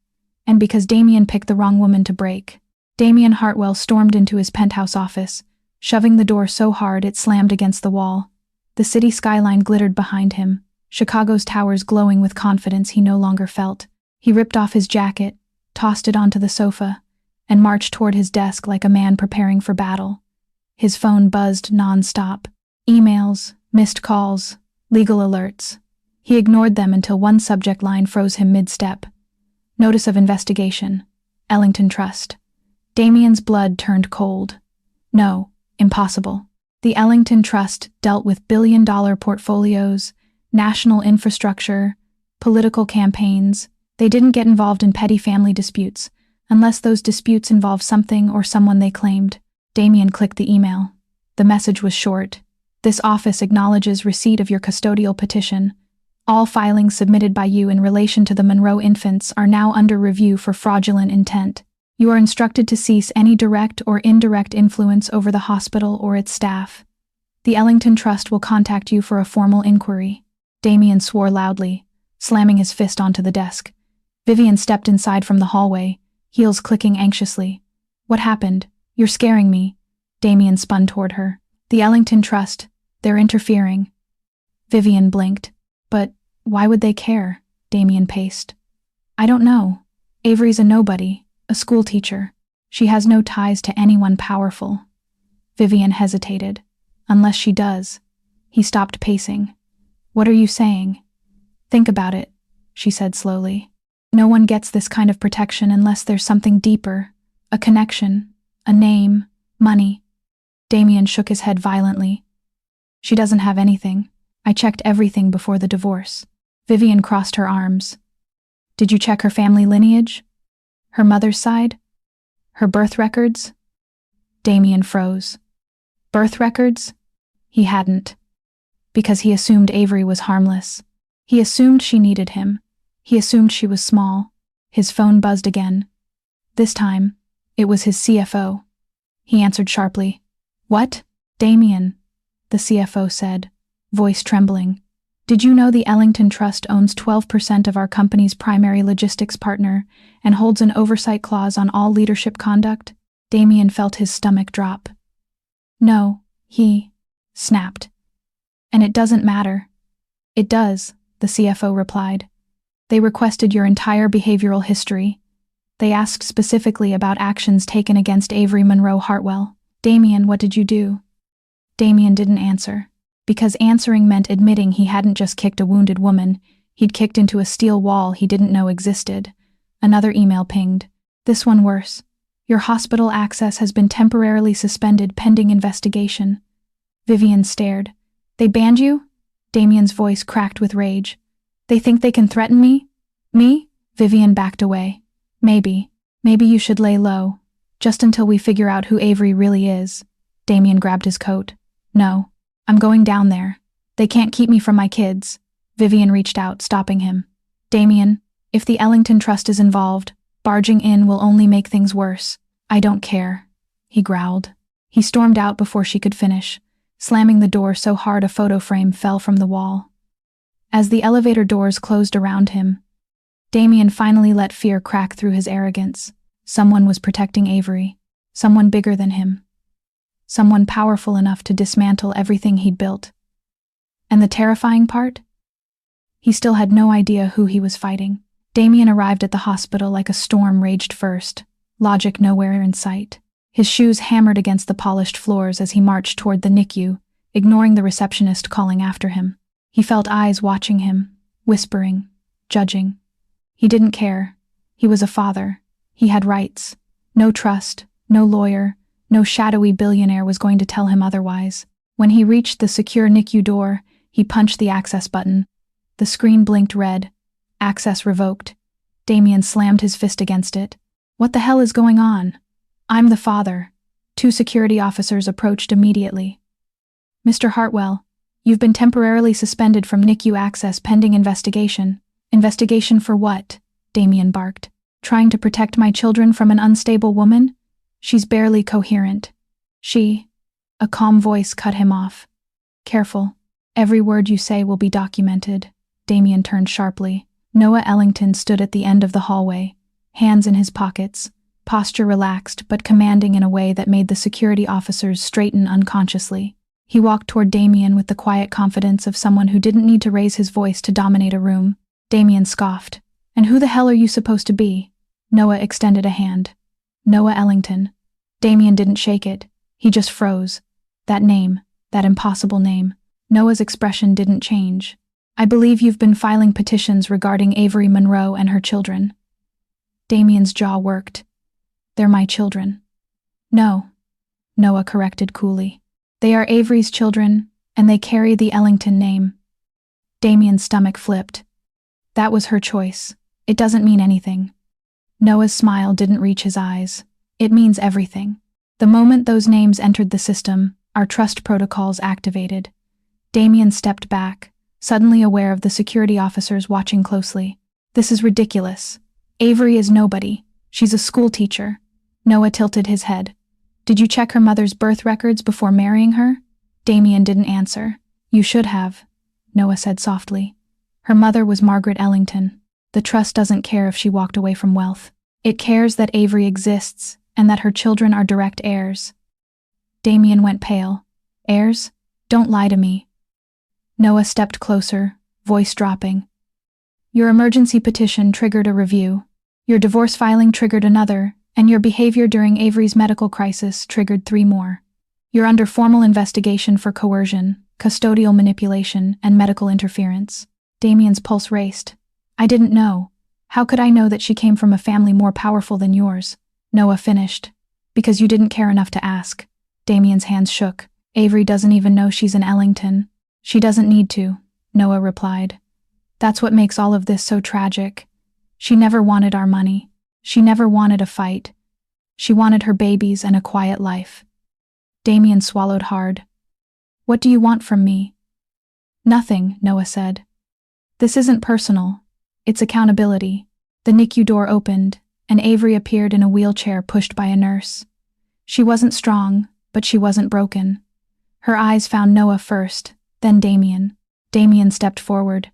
And because Damian picked the wrong woman to break." Damian Hartwell stormed into his penthouse office, shoving the door so hard it slammed against the wall. The city skyline glittered behind him, Chicago's towers glowing with confidence he no longer felt. He ripped off his jacket, tossed it onto the sofa, and marched toward his desk like a man preparing for battle. His phone buzzed non-stop. Emails, missed calls, legal alerts. He ignored them until one subject line froze him mid-step. Notice of investigation. Ellington Trust. Damian's blood turned cold. No, impossible. The Ellington Trust dealt with billion-dollar portfolios, national infrastructure, political campaigns. They didn't get involved in petty family disputes, unless those disputes involved something or someone they claimed. Damian clicked the email. The message was short. "This office acknowledges receipt of your custodial petition. All filings submitted by you in relation to the Monroe infants are now under review for fraudulent intent. You are instructed to cease any direct or indirect influence over the hospital or its staff. The Ellington Trust will contact you for a formal inquiry." Damian swore loudly, slamming his fist onto the desk. Vivian stepped inside from the hallway, heels clicking anxiously. "What happened? You're scaring me." Damian spun toward her. "The Ellington Trust, they're interfering." Vivian blinked. "But why would they care?" Damian paced. I don't know. Avery's a nobody, a school teacher. She has no ties to anyone powerful. Vivian hesitated. Unless she does. He stopped pacing. What are you saying? Think about it, she said slowly. No one gets this kind of protection unless there's something deeper, a connection, a name, money. Damian shook his head violently. She doesn't have anything. I checked everything before the divorce. Vivian crossed her arms. Did you check her family lineage? Her mother's side? Her birth records? Damian froze. Birth records? He hadn't. Because he assumed Avery was harmless. He assumed she needed him. He assumed she was small. His phone buzzed again. This time, it was his CFO. He answered sharply. What? Damian, the CFO said, voice trembling. Did you know the Ellington Trust owns 12% of our company's primary logistics partner and holds an oversight clause on all leadership conduct? Damian felt his stomach drop. No, he snapped. And it doesn't matter. It does, the CFO replied. They requested your entire behavioral history. They asked specifically about actions taken against Avery Monroe Hartwell. Damian, what did you do? Damian didn't answer. Because answering meant admitting he hadn't just kicked a wounded woman, he'd kicked into a steel wall he didn't know existed. Another email pinged. This one worse. Your hospital access has been temporarily suspended pending investigation. Vivian stared. They banned you? Damian's voice cracked with rage. They think they can threaten me? Me? Vivian backed away. Maybe you should lay low. Just until we figure out who Avery really is. Damian grabbed his coat. No. I'm going down there. They can't keep me from my kids. Vivian reached out, stopping him. Damian, if the Ellington Trust is involved, barging in will only make things worse. I don't care, he growled. He stormed out before she could finish, slamming the door so hard a photo frame fell from the wall. As the elevator doors closed around him, Damian finally let fear crack through his arrogance. Someone was protecting Avery. Someone bigger than him. Someone powerful enough to dismantle everything he'd built. And the terrifying part? He still had no idea who he was fighting. Damian arrived at the hospital like a storm raged first, logic nowhere in sight. His shoes hammered against the polished floors as he marched toward the NICU, ignoring the receptionist calling after him. He felt eyes watching him, whispering, judging. He didn't care. He was a father. He had rights. No trust, no lawyer, no shadowy billionaire was going to tell him otherwise. When he reached the secure NICU door, he punched the access button. The screen blinked red. Access revoked. Damian slammed his fist against it. What the hell is going on? I'm the father. 2 security officers approached immediately. Mr. Hartwell, you've been temporarily suspended from NICU access pending investigation. Investigation for what? Damian barked. Trying to protect my children from an unstable woman? She's barely coherent. A calm voice cut him off. Careful. Every word you say will be documented. Damian turned sharply. Noah Ellington stood at the end of the hallway, hands in his pockets, posture relaxed but commanding in a way that made the security officers straighten unconsciously. He walked toward Damian with the quiet confidence of someone who didn't need to raise his voice to dominate a room. Damian scoffed. And who the hell are you supposed to be? Noah extended a hand. Noah Ellington. Damian didn't shake it. He just froze. That name, that impossible name. Noah's expression didn't change. I believe you've been filing petitions regarding Avery Monroe and her children. Damian's jaw worked. They're my children. No, Noah corrected coolly. They are Avery's children, and they carry the Ellington name. Damian's stomach flipped. That was her choice. It doesn't mean anything. Noah's smile didn't reach his eyes. It means everything. The moment those names entered the system, our trust protocols activated. Damian stepped back, suddenly aware of the security officers watching closely. This is ridiculous. Avery is nobody. She's a school teacher. Noah tilted his head. Did you check her mother's birth records before marrying her? Damian didn't answer. You should have, Noah said softly. Her mother was Margaret Ellington. The trust doesn't care if she walked away from wealth. It cares that Avery exists and that her children are direct heirs. Damian went pale. Heirs? Don't lie to me. Noah stepped closer, voice dropping. Your emergency petition triggered a review. Your divorce filing triggered another, and your behavior during Avery's medical crisis triggered 3 more. You're under formal investigation for coercion, custodial manipulation, and medical interference. Damian's pulse raced. I didn't know. How could I know that she came from a family more powerful than yours? Noah finished. Because you didn't care enough to ask. Damian's hands shook. Avery doesn't even know she's in Ellington. She doesn't need to, Noah replied. That's what makes all of this so tragic. She never wanted our money. She never wanted a fight. She wanted her babies and a quiet life. Damian swallowed hard. What do you want from me? Nothing, Noah said. This isn't personal. It's accountability. The NICU door opened, and Avery appeared in a wheelchair pushed by a nurse. She wasn't strong, but she wasn't broken. Her eyes found Noah first, then Damian. Damian stepped forward.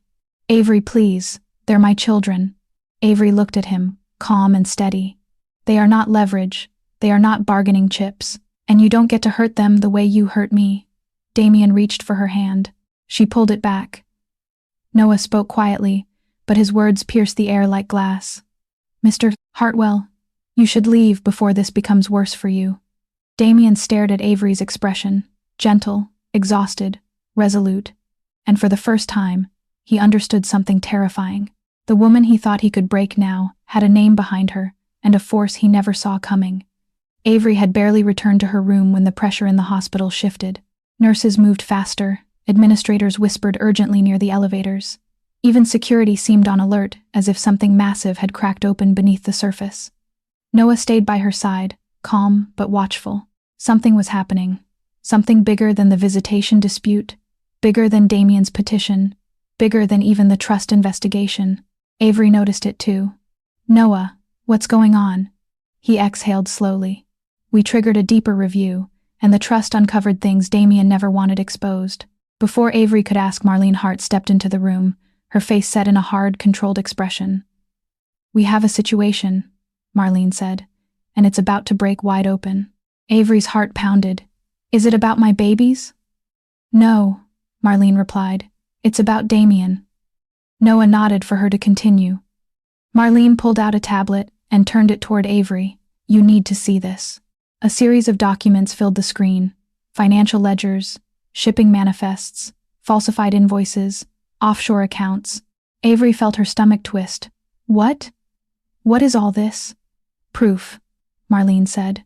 Avery, please. They're my children. Avery looked at him, calm and steady. They are not leverage. They are not bargaining chips. And you don't get to hurt them the way you hurt me. Damian reached for her hand. She pulled it back. Noah spoke quietly, but his words pierced the air like glass. Mr. Hartwell, you should leave before this becomes worse for you. Damian stared at Avery's expression, gentle, exhausted, resolute, and for the first time, he understood something terrifying. The woman he thought he could break now had a name behind her and a force he never saw coming. Avery had barely returned to her room when the pressure in the hospital shifted. Nurses moved faster, administrators whispered urgently near the elevators. Even security seemed on alert, as if something massive had cracked open beneath the surface. Noah stayed by her side, calm but watchful. Something was happening. Something bigger than the visitation dispute, bigger than Damian's petition, bigger than even the trust investigation. Avery noticed it too. Noah, what's going on? He exhaled slowly. We triggered a deeper review, and the trust uncovered things Damian never wanted exposed. Before Avery could ask, Marlene Hart stepped into the room, her face set in a hard, controlled expression. We have a situation, Marlene said, and it's about to break wide open. Avery's heart pounded. Is it about my babies? No, Marlene replied. It's about Damian. Noah nodded for her to continue. Marlene pulled out a tablet and turned it toward Avery. You need to see this. A series of documents filled the screen. Financial ledgers, shipping manifests, falsified invoices, offshore accounts. Avery felt her stomach twist. What? What is all this? Proof, Marlene said.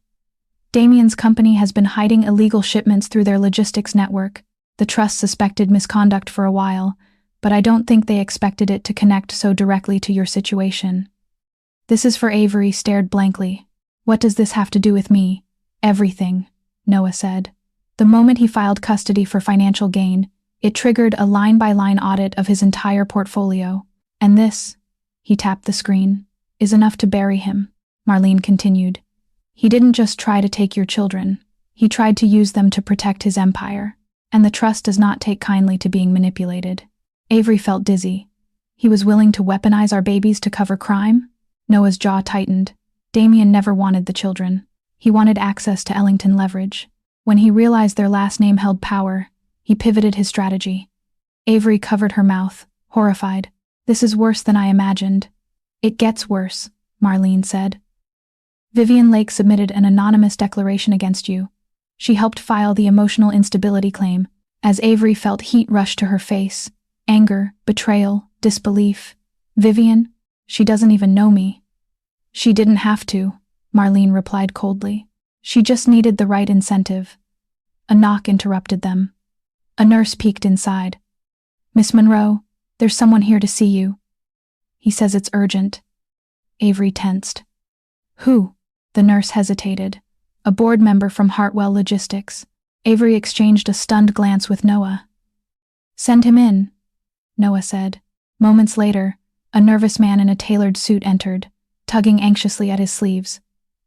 Damian's company has been hiding illegal shipments through their logistics network. The trust suspected misconduct for a while, but I don't think they expected it to connect so directly to your situation. This is for Avery stared blankly. What does this have to do with me? Everything, Noah said. The moment he filed custody for financial gain, it triggered a line-by-line audit of his entire portfolio. And this, he tapped the screen, is enough to bury him, Marlene continued. He didn't just try to take your children. He tried to use them to protect his empire. And the trust does not take kindly to being manipulated. Avery felt dizzy. He was willing to weaponize our babies to cover crime? Noah's jaw tightened. Damian never wanted the children. He wanted access to Ellington leverage. When he realized their last name held power, he pivoted his strategy. Avery covered her mouth, horrified. This is worse than I imagined. It gets worse, Marlene said. Vivian Lake submitted an anonymous declaration against you. She helped file the emotional instability claim, as Avery felt heat rush to her face. Anger, betrayal, disbelief. Vivian? She doesn't even know me. She didn't have to, Marlene replied coldly. She just needed the right incentive. A knock interrupted them. A nurse peeked inside. Miss Monroe, there's someone here to see you. He says it's urgent. Avery tensed. Who? The nurse hesitated. A board member from Hartwell Logistics. Avery exchanged a stunned glance with Noah. Send him in, Noah said. Moments later, a nervous man in a tailored suit entered, tugging anxiously at his sleeves.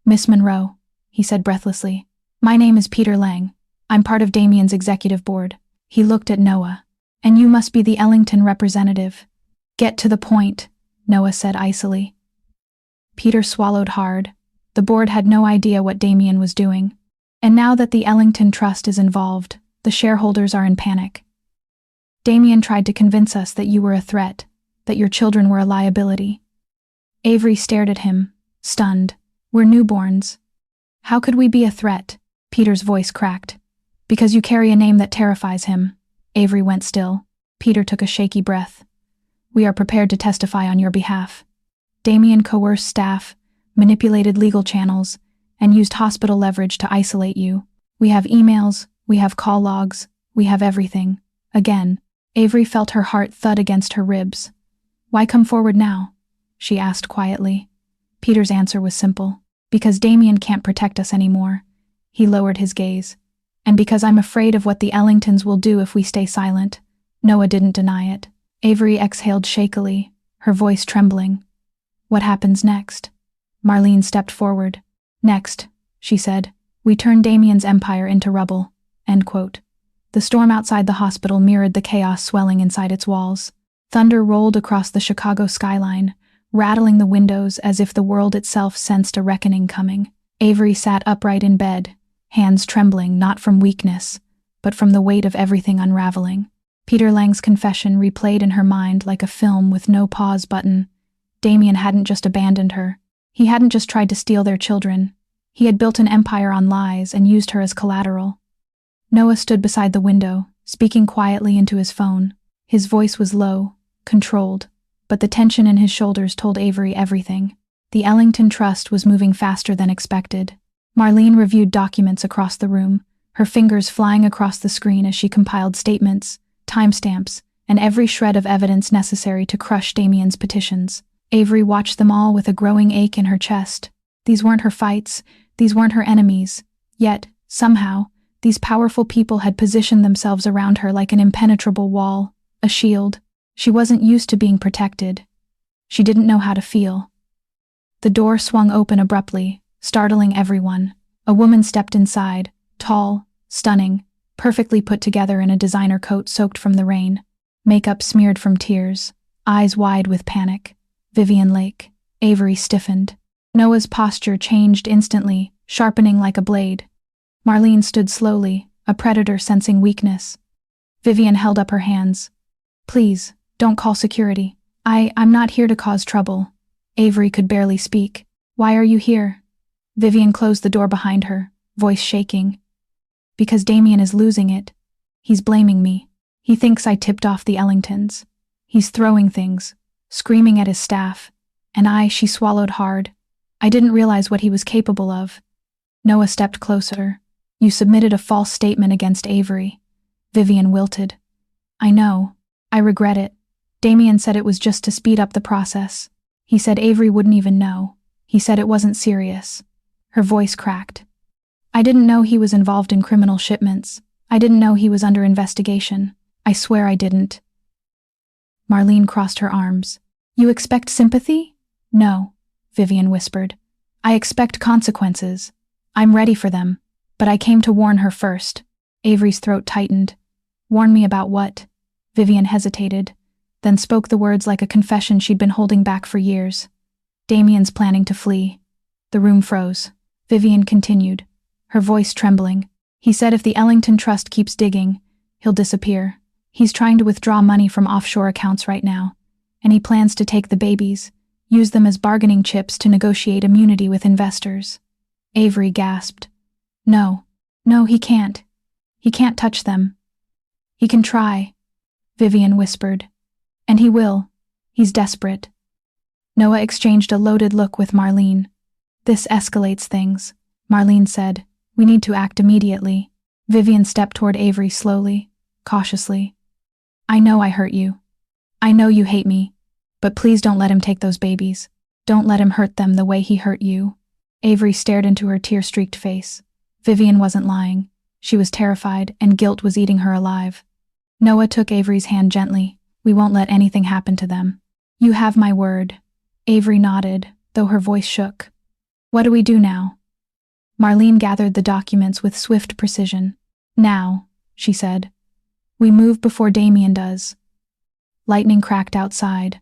Miss Monroe, he said breathlessly. My name is Peter Lang. I'm part of Damian's executive board. He looked at Noah. And you must be the Ellington representative. Get to the point, Noah said icily. Peter swallowed hard. The board had no idea what Damian was doing. And now that the Ellington Trust is involved, the shareholders are in panic. Damian tried to convince us that you were a threat. that your children were a liability. Avery stared at him, stunned. We're newborns. How could we be a threat? Peter's voice cracked. Because you carry a name that terrifies him. Avery went still. Peter took a shaky breath. We are prepared to testify on your behalf. Damian coerced staff, manipulated legal channels, and used hospital leverage to isolate you. We have emails, we have call logs, we have everything. Again, Avery felt her heart thud against her ribs. Why come forward now? She asked quietly. Peter's answer was simple. Because Damian can't protect us anymore. He lowered his gaze. And because I'm afraid of what the Ellingtons will do if we stay silent. Noah didn't deny it. Avery exhaled shakily, her voice trembling. What happens next? Marlene stepped forward. Next, she said, we turn Damian's empire into rubble. End quote. The storm outside the hospital mirrored the chaos swelling inside its walls. Thunder rolled across the Chicago skyline, rattling the windows as if the world itself sensed a reckoning coming. Avery sat upright in bed, hands trembling not from weakness, but from the weight of everything unraveling. Peter Lang's confession replayed in her mind like a film with no pause button. Damian hadn't just abandoned her. He hadn't just tried to steal their children. He had built an empire on lies and used her as collateral. Noah stood beside the window, speaking quietly into his phone. His voice was low, controlled, but the tension in his shoulders told Avery everything. The Ellington Trust was moving faster than expected. Marlene reviewed documents across the room, her fingers flying across the screen as she compiled statements, timestamps, and every shred of evidence necessary to crush Damian's petitions. Avery watched them all with a growing ache in her chest. These weren't her fights, these weren't her enemies. Yet, somehow, these powerful people had positioned themselves around her like an impenetrable wall, a shield. She wasn't used to being protected. She didn't know how to feel. The door swung open abruptly, startling everyone. A woman stepped inside, tall, stunning, perfectly put together in a designer coat soaked from the rain, makeup smeared from tears, eyes wide with panic. Vivian Lake. Avery stiffened. Noah's posture changed instantly, sharpening like a blade. Marlene stood slowly, a predator sensing weakness. Vivian held up her hands. Please, don't call security. I'm not here to cause trouble. Avery could barely speak. Why are you here? Vivian closed the door behind her, voice shaking. Because Damian is losing it. He's blaming me. He thinks I tipped off the Ellingtons. He's throwing things, screaming at his staff. And she swallowed hard. I didn't realize what he was capable of. Noah stepped closer. You submitted a false statement against Avery. Vivian wilted. I know. I regret it. Damian said it was just to speed up the process. He said Avery wouldn't even know. He said it wasn't serious. Her voice cracked. I didn't know he was involved in criminal shipments. I didn't know he was under investigation. I swear I didn't. Marlene crossed her arms. You expect sympathy? No, Vivian whispered. I expect consequences. I'm ready for them. But I came to warn her first. Avery's throat tightened. Warn me about what? Vivian hesitated, then spoke the words like a confession she'd been holding back for years. Damian's planning to flee. The room froze. Vivian continued, her voice trembling. He said if the Ellington Trust keeps digging, he'll disappear. He's trying to withdraw money from offshore accounts right now, and he plans to take the babies, use them as bargaining chips to negotiate immunity with investors. Avery gasped. No, he can't. He can't touch them. He can try, Vivian whispered. And he will. He's desperate. Noah exchanged a loaded look with Marlene. This escalates things, Marlene said. We need to act immediately. Vivian stepped toward Avery slowly, cautiously. I know I hurt you. I know you hate me. But please don't let him take those babies. Don't let him hurt them the way he hurt you. Avery stared into her tear-streaked face. Vivian wasn't lying. She was terrified, and guilt was eating her alive. Noah took Avery's hand gently. We won't let anything happen to them. You have my word. Avery nodded, though her voice shook. What do we do now? Marlene gathered the documents with swift precision. Now, she said. We move before Damian does. Lightning cracked outside.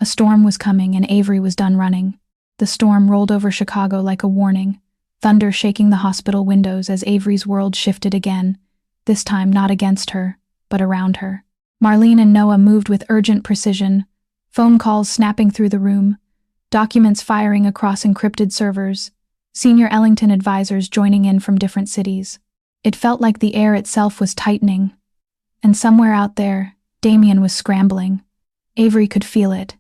A storm was coming and Avery was done running. The storm rolled over Chicago like a warning, thunder shaking the hospital windows as Avery's world shifted again, this time not against her, but around her. Marlene and Noah moved with urgent precision, Phone calls snapping through the room, documents firing across encrypted servers, senior Ellington advisors joining in from different cities. It felt like the air itself was tightening. And somewhere out there, Damian was scrambling. Avery could feel it.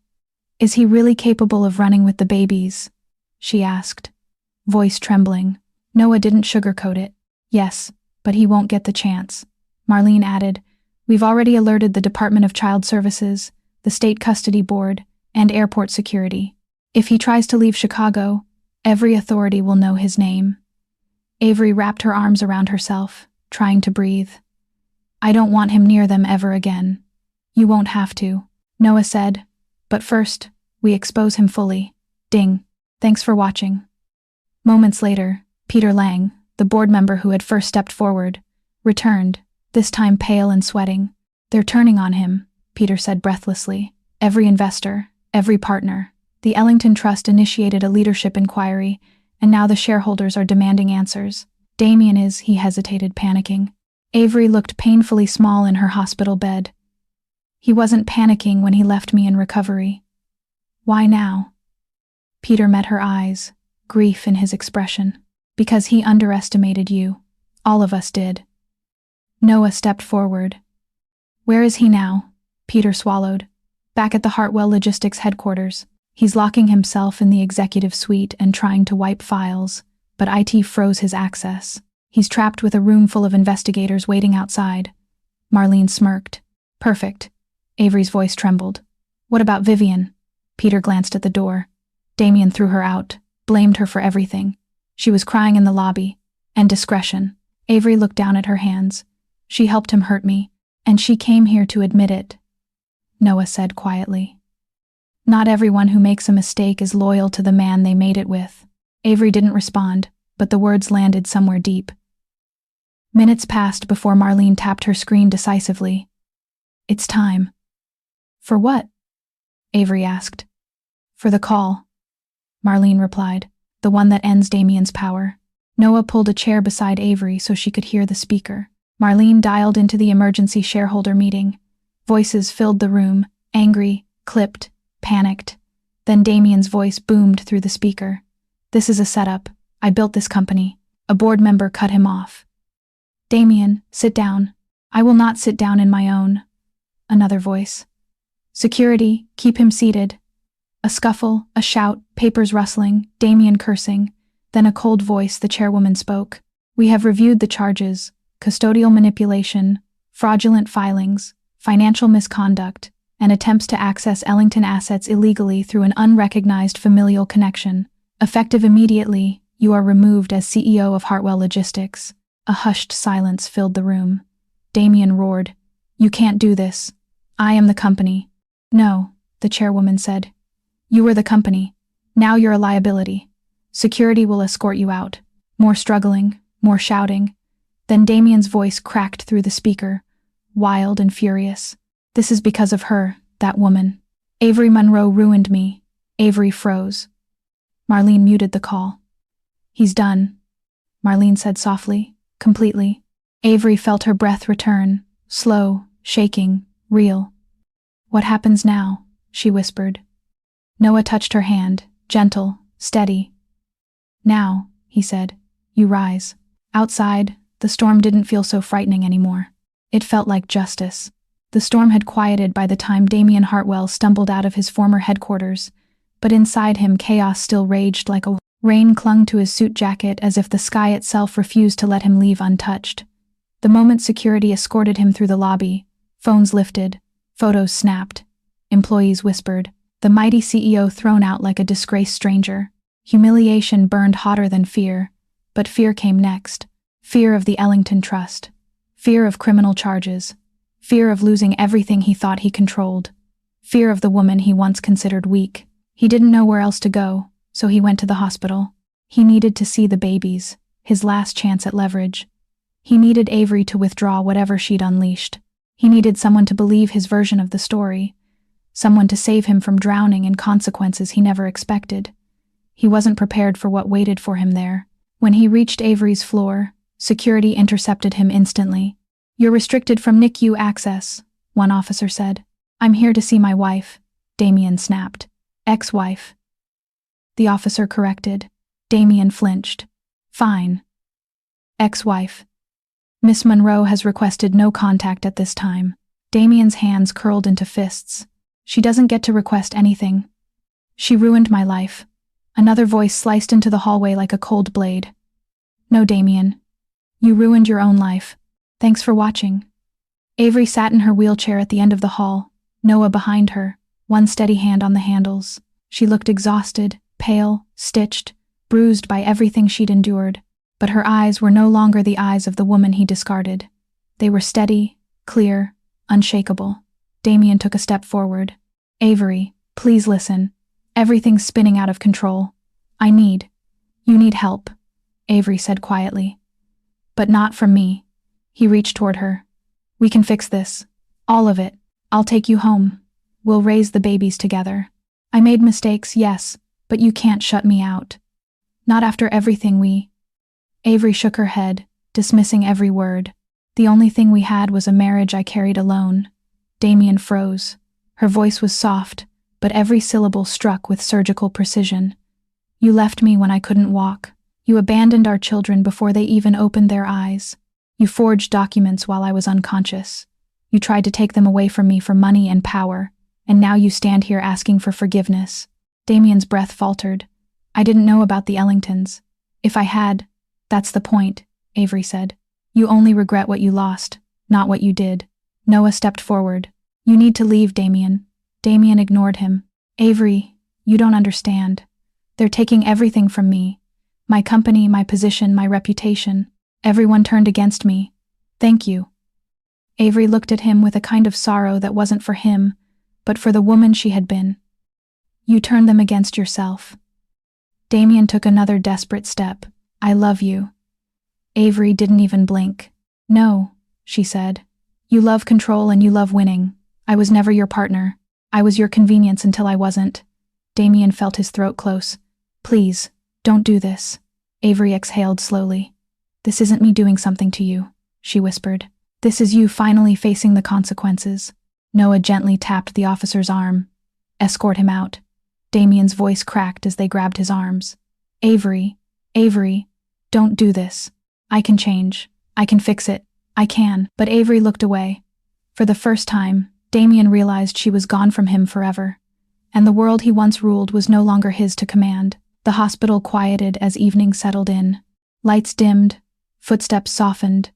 "Is he really capable of running with the babies?" she asked, voice trembling. Noah didn't sugarcoat it. "Yes, but he won't get the chance." Marlene added, "We've already alerted the Department of Child Services, the State Custody Board, and Airport Security. If he tries to leave Chicago, every authority will know his name." Avery wrapped her arms around herself, trying to breathe. "I don't want him near them ever again." "You won't have to," Noah said. "But first, we expose him fully. Ding. Thanks for watching." Moments later, Peter Lang, the board member who had first stepped forward, returned, this time pale and sweating. "They're turning on him," Peter said breathlessly. "Every investor, every partner. The Ellington Trust initiated a leadership inquiry, and now the shareholders are demanding answers. Damian is," he hesitated, panicking. Avery looked painfully small in her hospital bed. "He wasn't panicking when he left me in recovery." "Why now?" Peter met her eyes, grief in his expression. "Because he underestimated you. All of us did." Noah stepped forward. "Where is he now?" Peter swallowed. "Back at the Hartwell Logistics headquarters. He's locking himself in the executive suite and trying to wipe files, but IT froze his access. He's trapped with a room full of investigators waiting outside." Marlene smirked. "Perfect." Avery's voice trembled. "What about Vivian?" Peter glanced at the door. Damian threw her out, blamed her for everything. She was crying in the lobby. And discretion. Avery looked down at her hands. "She helped him hurt me, and she came here to admit it," Noah said quietly. "Not everyone who makes a mistake is loyal to the man they made it with." Avery didn't respond, but the words landed somewhere deep. Minutes passed before Marlene tapped her screen decisively. "It's time." "For what?" Avery asked. "For the call," Marlene replied, "the one that ends Damian's power." Noah pulled a chair beside Avery so she could hear the speaker. Marlene dialed into the emergency shareholder meeting. Voices filled the room, angry, clipped, panicked. Then Damian's voice boomed through the speaker. "This is a setup. I built this company." A board member cut him off. "Damian, sit down." "I will not sit down in my own." Another voice. "Security, keep him seated." A scuffle, a shout, papers rustling, Damian cursing. Then a cold voice, the chairwoman spoke. "We have reviewed the charges: custodial manipulation, fraudulent filings, financial misconduct, and attempts to access Ellington assets illegally through an unrecognized familial connection. Effective immediately, you are removed as CEO of Hartwell Logistics." A hushed silence filled the room. Damian roared, "You can't do this. I am the company." "No," the chairwoman said. "You were the company. Now you're a liability. Security will escort you out." More struggling, more shouting. Then Damian's voice cracked through the speaker, wild and furious. "This is because of her, that woman. Avery Monroe ruined me." Avery froze. Marlene muted the call. "He's done," Marlene said softly, completely. Avery felt her breath return, slow, shaking, real. "What happens now?" she whispered. Noah touched her hand, gentle, steady. "Now," he said, "you rise." Outside, the storm didn't feel so frightening anymore. It felt like justice. The storm had quieted by the time Damian Hartwell stumbled out of his former headquarters, but inside him chaos still raged like a rain clung to his suit jacket as if the sky itself refused to let him leave untouched. The moment security escorted him through the lobby, phones lifted, photos snapped, employees whispered, the mighty CEO thrown out like a disgraced stranger. Humiliation burned hotter than fear, but fear came next. Fear of the Ellington Trust. Fear of criminal charges. Fear of losing everything he thought he controlled. Fear of the woman he once considered weak. He didn't know where else to go, so he went to the hospital. He needed to see the babies, his last chance at leverage. He needed Avery to withdraw whatever she'd unleashed. He needed someone to believe his version of the story. Someone to save him from drowning in consequences he never expected. He wasn't prepared for what waited for him there. When he reached Avery's floor, security intercepted him instantly. "You're restricted from NICU access," one officer said. "I'm here to see my wife." Damian snapped. Ex-wife. The officer corrected. Damian flinched. Fine. Ex-wife. Miss Monroe has requested no contact at this time. Damian's hands curled into fists. She doesn't get to request anything. She ruined my life. Another voice sliced into the hallway like a cold blade. No, Damian. You ruined your own life. Thanks for watching. Avery sat in her wheelchair at the end of the hall, Noah behind her, one steady hand on the handles. She looked exhausted, pale, stitched, bruised by everything she'd endured, but her eyes were no longer the eyes of the woman he discarded. They were steady, clear, unshakable. Damian took a step forward. Avery, please listen. Everything's spinning out of control. You need help, Avery said quietly. But not from me. He reached toward her. We can fix this. All of it. I'll take you home. We'll raise the babies together. I made mistakes, yes, but you can't shut me out. Not after everything Avery shook her head, dismissing every word. The only thing we had was a marriage I carried alone. Damian froze. Her voice was soft, but every syllable struck with surgical precision. You left me when I couldn't walk. You abandoned our children before they even opened their eyes. You forged documents while I was unconscious. You tried to take them away from me for money and power, and now you stand here asking for forgiveness. Damian's breath faltered. I didn't know about the Ellingtons. If I had, that's the point, Avery said. You only regret what you lost, not what you did. Noah stepped forward. You need to leave, Damian. Damian ignored him. Avery, you don't understand. They're taking everything from me. My company, my position, my reputation. Everyone turned against me. Thank you. Avery looked at him with a kind of sorrow that wasn't for him, but for the woman she had been. You turned them against yourself. Damian took another desperate step. I love you. Avery didn't even blink. No, she said. You love control and you love winning. I was never your partner. I was your convenience until I wasn't. Damian felt his throat close. Please, don't do this. Avery exhaled slowly. This isn't me doing something to you, she whispered. This is you finally facing the consequences. Noah gently tapped the officer's arm. Escort him out. Damian's voice cracked as they grabbed his arms. Avery, don't do this. I can change. I can fix it. I can. But Avery looked away. For the first time, Damian realized she was gone from him forever. And the world he once ruled was no longer his to command. The hospital quieted as evening settled in. Lights dimmed. Footsteps softened.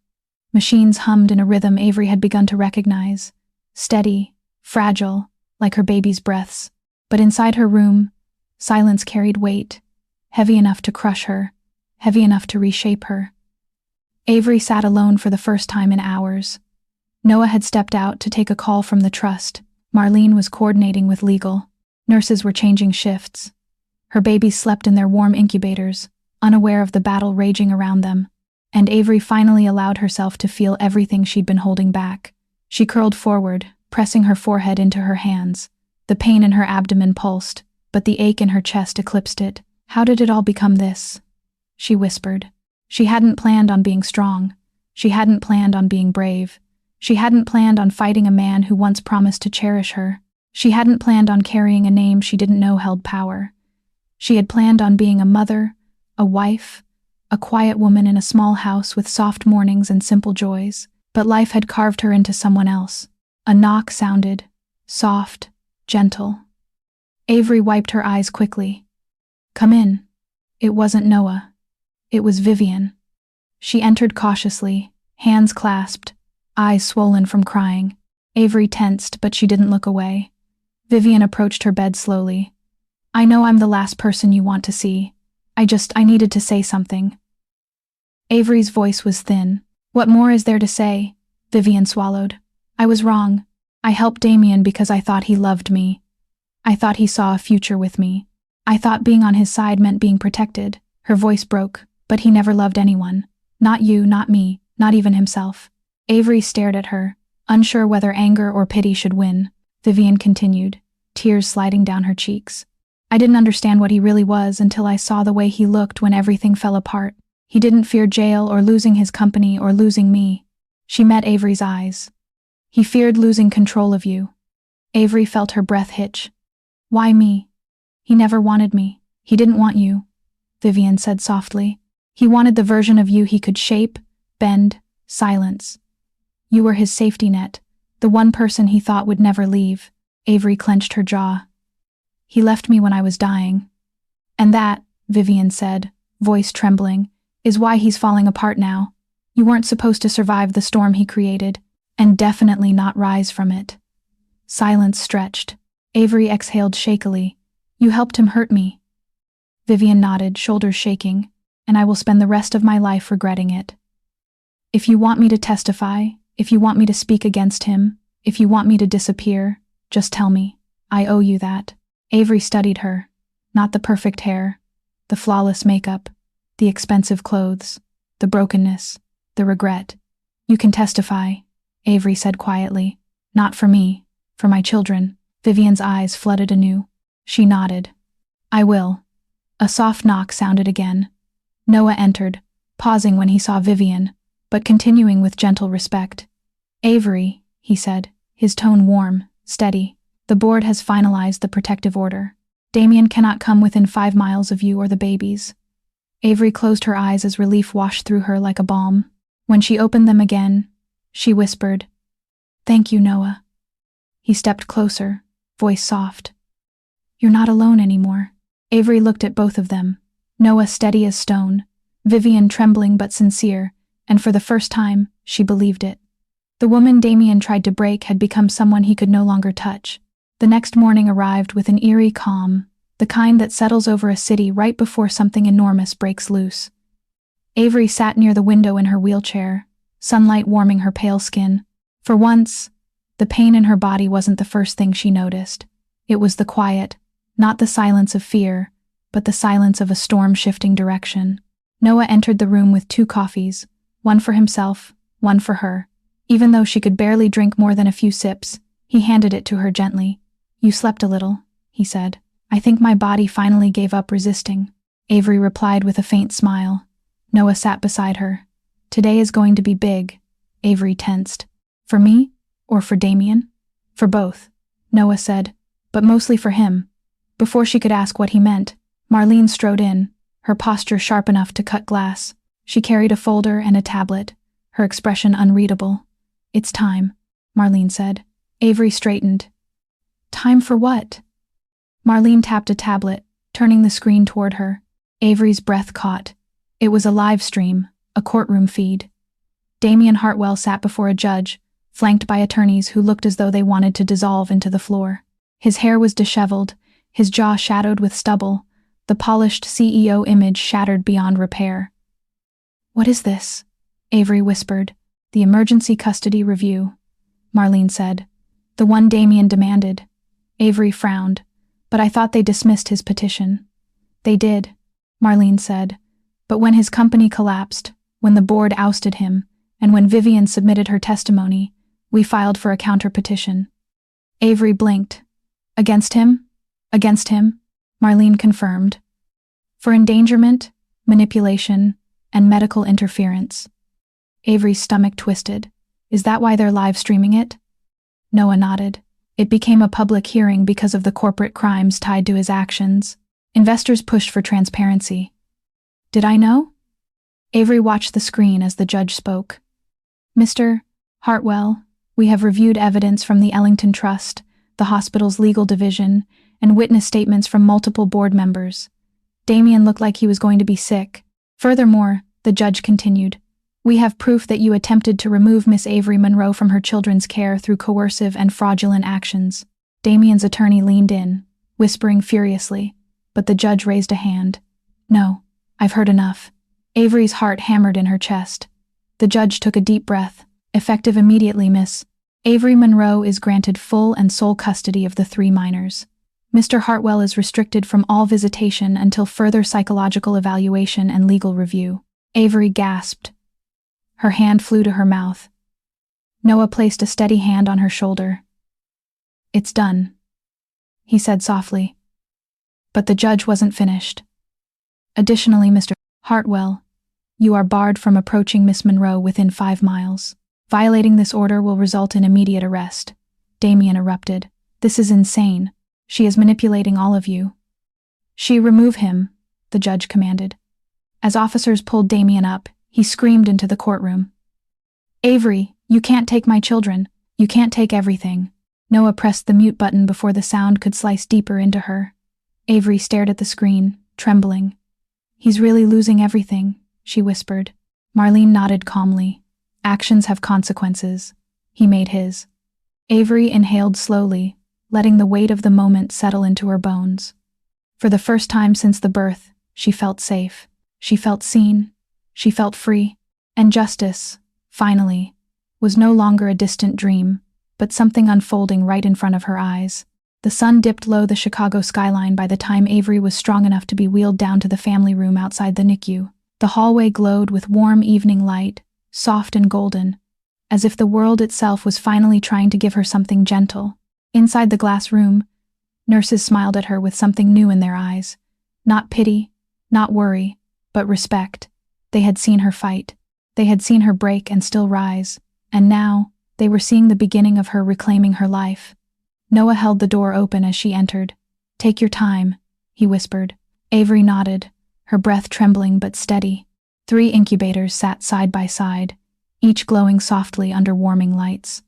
Machines hummed in a rhythm Avery had begun to recognize. Steady, fragile, like her baby's breaths. But inside her room, silence carried weight, heavy enough to crush her, heavy enough to reshape her. Avery sat alone for the first time in hours. Noah had stepped out to take a call from the trust. Marlene was coordinating with legal. Nurses were changing shifts. Her babies slept in their warm incubators, unaware of the battle raging around them. And Avery finally allowed herself to feel everything she'd been holding back. She curled forward, pressing her forehead into her hands. The pain in her abdomen pulsed, but the ache in her chest eclipsed it. How did it all become this? She whispered. She hadn't planned on being strong. She hadn't planned on being brave. She hadn't planned on fighting a man who once promised to cherish her. She hadn't planned on carrying a name she didn't know held power. She had planned on being a mother, a wife, a quiet woman in a small house with soft mornings and simple joys. But life had carved her into someone else. A knock sounded, soft, gentle. Avery wiped her eyes quickly. Come in. It wasn't Noah. It was Vivian. She entered cautiously, hands clasped, eyes swollen from crying. Avery tensed, but she didn't look away. Vivian approached her bed slowly. I know I'm the last person you want to see. I needed to say something. Avery's voice was thin. What more is there to say? Vivian swallowed. I was wrong. I helped Damian because I thought he loved me. I thought he saw a future with me. I thought being on his side meant being protected. Her voice broke, but he never loved anyone. Not you, not me, not even himself. Avery stared at her, unsure whether anger or pity should win. Vivian continued, tears sliding down her cheeks. I didn't understand what he really was until I saw the way he looked when everything fell apart. He didn't fear jail or losing his company or losing me. She met Avery's eyes. He feared losing control of you. Avery felt her breath hitch. Why me? He never wanted me. He didn't want you, Vivian said softly. He wanted the version of you he could shape, bend, silence. You were his safety net, the one person he thought would never leave. Avery clenched her jaw. He left me when I was dying. And that, Vivian said, voice trembling, is why he's falling apart now. You weren't supposed to survive the storm he created, and definitely not rise from it. Silence stretched. Avery exhaled shakily. You helped him hurt me. Vivian nodded, shoulders shaking, and I will spend the rest of my life regretting it. If you want me to testify, if you want me to speak against him, if you want me to disappear, just tell me. I owe you that. Avery studied her. Not the perfect hair, the flawless makeup, the expensive clothes, the brokenness, the regret. You can testify, Avery said quietly. Not for me, for my children. Vivian's eyes flooded anew. She nodded. I will. A soft knock sounded again. Noah entered, pausing when he saw Vivian, but continuing with gentle respect. Avery, he said, his tone warm, steady. The board has finalized the protective order. Damian cannot come within 5 miles of you or the babies. Avery closed her eyes as relief washed through her like a balm. When she opened them again, she whispered, Thank you, Noah. He stepped closer, voice soft. You're not alone anymore. Avery looked at both of them, Noah steady as stone, Vivian trembling but sincere, and for the first time, she believed it. The woman Damian tried to break had become someone he could no longer touch. The next morning arrived with an eerie calm, the kind that settles over a city right before something enormous breaks loose. Avery sat near the window in her wheelchair, sunlight warming her pale skin. For once, the pain in her body wasn't the first thing she noticed. It was the quiet, not the silence of fear, but the silence of a storm shifting direction. Noah entered the room with 2 coffees, one for himself, one for her. Even though she could barely drink more than a few sips, he handed it to her gently. You slept a little, he said. I think my body finally gave up resisting. Avery replied with a faint smile. Noah sat beside her. Today is going to be big. Avery tensed. For me? Or for Damian? For both, Noah said, but mostly for him. Before she could ask what he meant, Marlene strode in, her posture sharp enough to cut glass. She carried a folder and a tablet, her expression unreadable. It's time, Marlene said. Avery straightened. Time for what? Marlene tapped a tablet, turning the screen toward her. Avery's breath caught. It was a live stream, a courtroom feed. Damian Hartwell sat before a judge, flanked by attorneys who looked as though they wanted to dissolve into the floor. His hair was disheveled, his jaw shadowed with stubble, the polished CEO image shattered beyond repair. What is this? Avery whispered. The emergency custody review, Marlene said. The one Damian demanded. Avery frowned. But I thought they dismissed his petition. They did, Marlene said. But when his company collapsed, when the board ousted him, and when Vivian submitted her testimony, we filed for a counter-petition. Avery blinked. Against him? Against him, Marlene confirmed. For endangerment, manipulation, and medical interference. Avery's stomach twisted. Is that why they're live streaming it? Noah nodded. It became a public hearing because of the corporate crimes tied to his actions. Investors pushed for transparency. Did I know? Avery watched the screen as the judge spoke. Mr. Hartwell, we have reviewed evidence from the Ellington Trust, the hospital's legal division, and witness statements from multiple board members. Damian looked like he was going to be sick. Furthermore, the judge continued, we have proof that you attempted to remove Miss Avery Monroe from her children's care through coercive and fraudulent actions. Damian's attorney leaned in, whispering furiously, but the judge raised a hand. No, I've heard enough. Avery's heart hammered in her chest. The judge took a deep breath. Effective immediately, Miss. Avery Monroe is granted full and sole custody of the 3 minors. Mr. Hartwell is restricted from all visitation until further psychological evaluation and legal review. Avery gasped. Her hand flew to her mouth. Noah placed a steady hand on her shoulder. It's done, he said softly. But the judge wasn't finished. Additionally, Mr. Hartwell, you are barred from approaching Miss Monroe within 5 miles. Violating this order will result in immediate arrest. Damian erupted. This is insane. She is manipulating all of you. Remove him, the judge commanded. As officers pulled Damian up, he screamed into the courtroom. Avery, you can't take my children. You can't take everything. Noah pressed the mute button before the sound could slice deeper into her. Avery stared at the screen, trembling. He's really losing everything, she whispered. Marlene nodded calmly. Actions have consequences. He made his. Avery inhaled slowly, letting the weight of the moment settle into her bones. For the first time since the birth, she felt safe. She felt seen. She felt free. And justice, finally, was no longer a distant dream, but something unfolding right in front of her eyes. The sun dipped low the Chicago skyline by the time Avery was strong enough to be wheeled down to the family room outside the NICU. The hallway glowed with warm evening light, soft and golden, as if the world itself was finally trying to give her something gentle. Inside the glass room, nurses smiled at her with something new in their eyes. Not pity, not worry, but respect. They had seen her fight. They had seen her break and still rise. And now, they were seeing the beginning of her reclaiming her life. Noah held the door open as she entered. Take your time, he whispered. Avery nodded, her breath trembling but steady. 3 incubators sat side by side, each glowing softly under warming lights.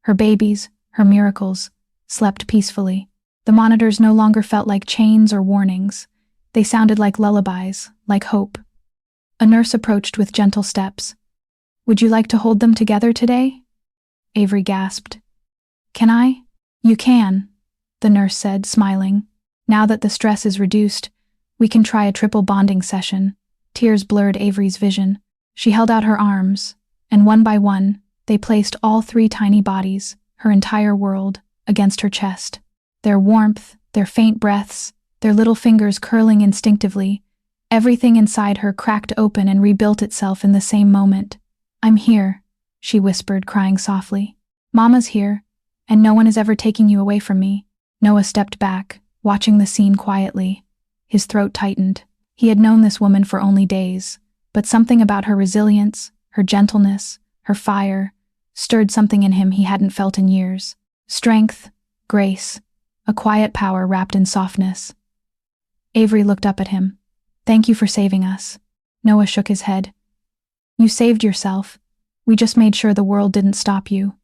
Her babies, her miracles, slept peacefully. The monitors no longer felt like chains or warnings. They sounded like lullabies, like hope. A nurse approached with gentle steps. Would you like to hold them together today? Avery gasped. Can I? You can, the nurse said, smiling. Now that the stress is reduced, we can try a triple bonding session. Tears blurred Avery's vision. She held out her arms, and one by one, they placed all 3 tiny bodies, her entire world, against her chest. Their warmth, their faint breaths, their little fingers curling instinctively, everything inside her cracked open and rebuilt itself in the same moment. I'm here, she whispered, crying softly. Mama's here, and no one is ever taking you away from me. Noah stepped back, watching the scene quietly. His throat tightened. He had known this woman for only days, but something about her resilience, her gentleness, her fire, stirred something in him he hadn't felt in years. Strength, grace, a quiet power wrapped in softness. Avery looked up at him. Thank you for saving us. Noah shook his head. You saved yourself. We just made sure the world didn't stop you.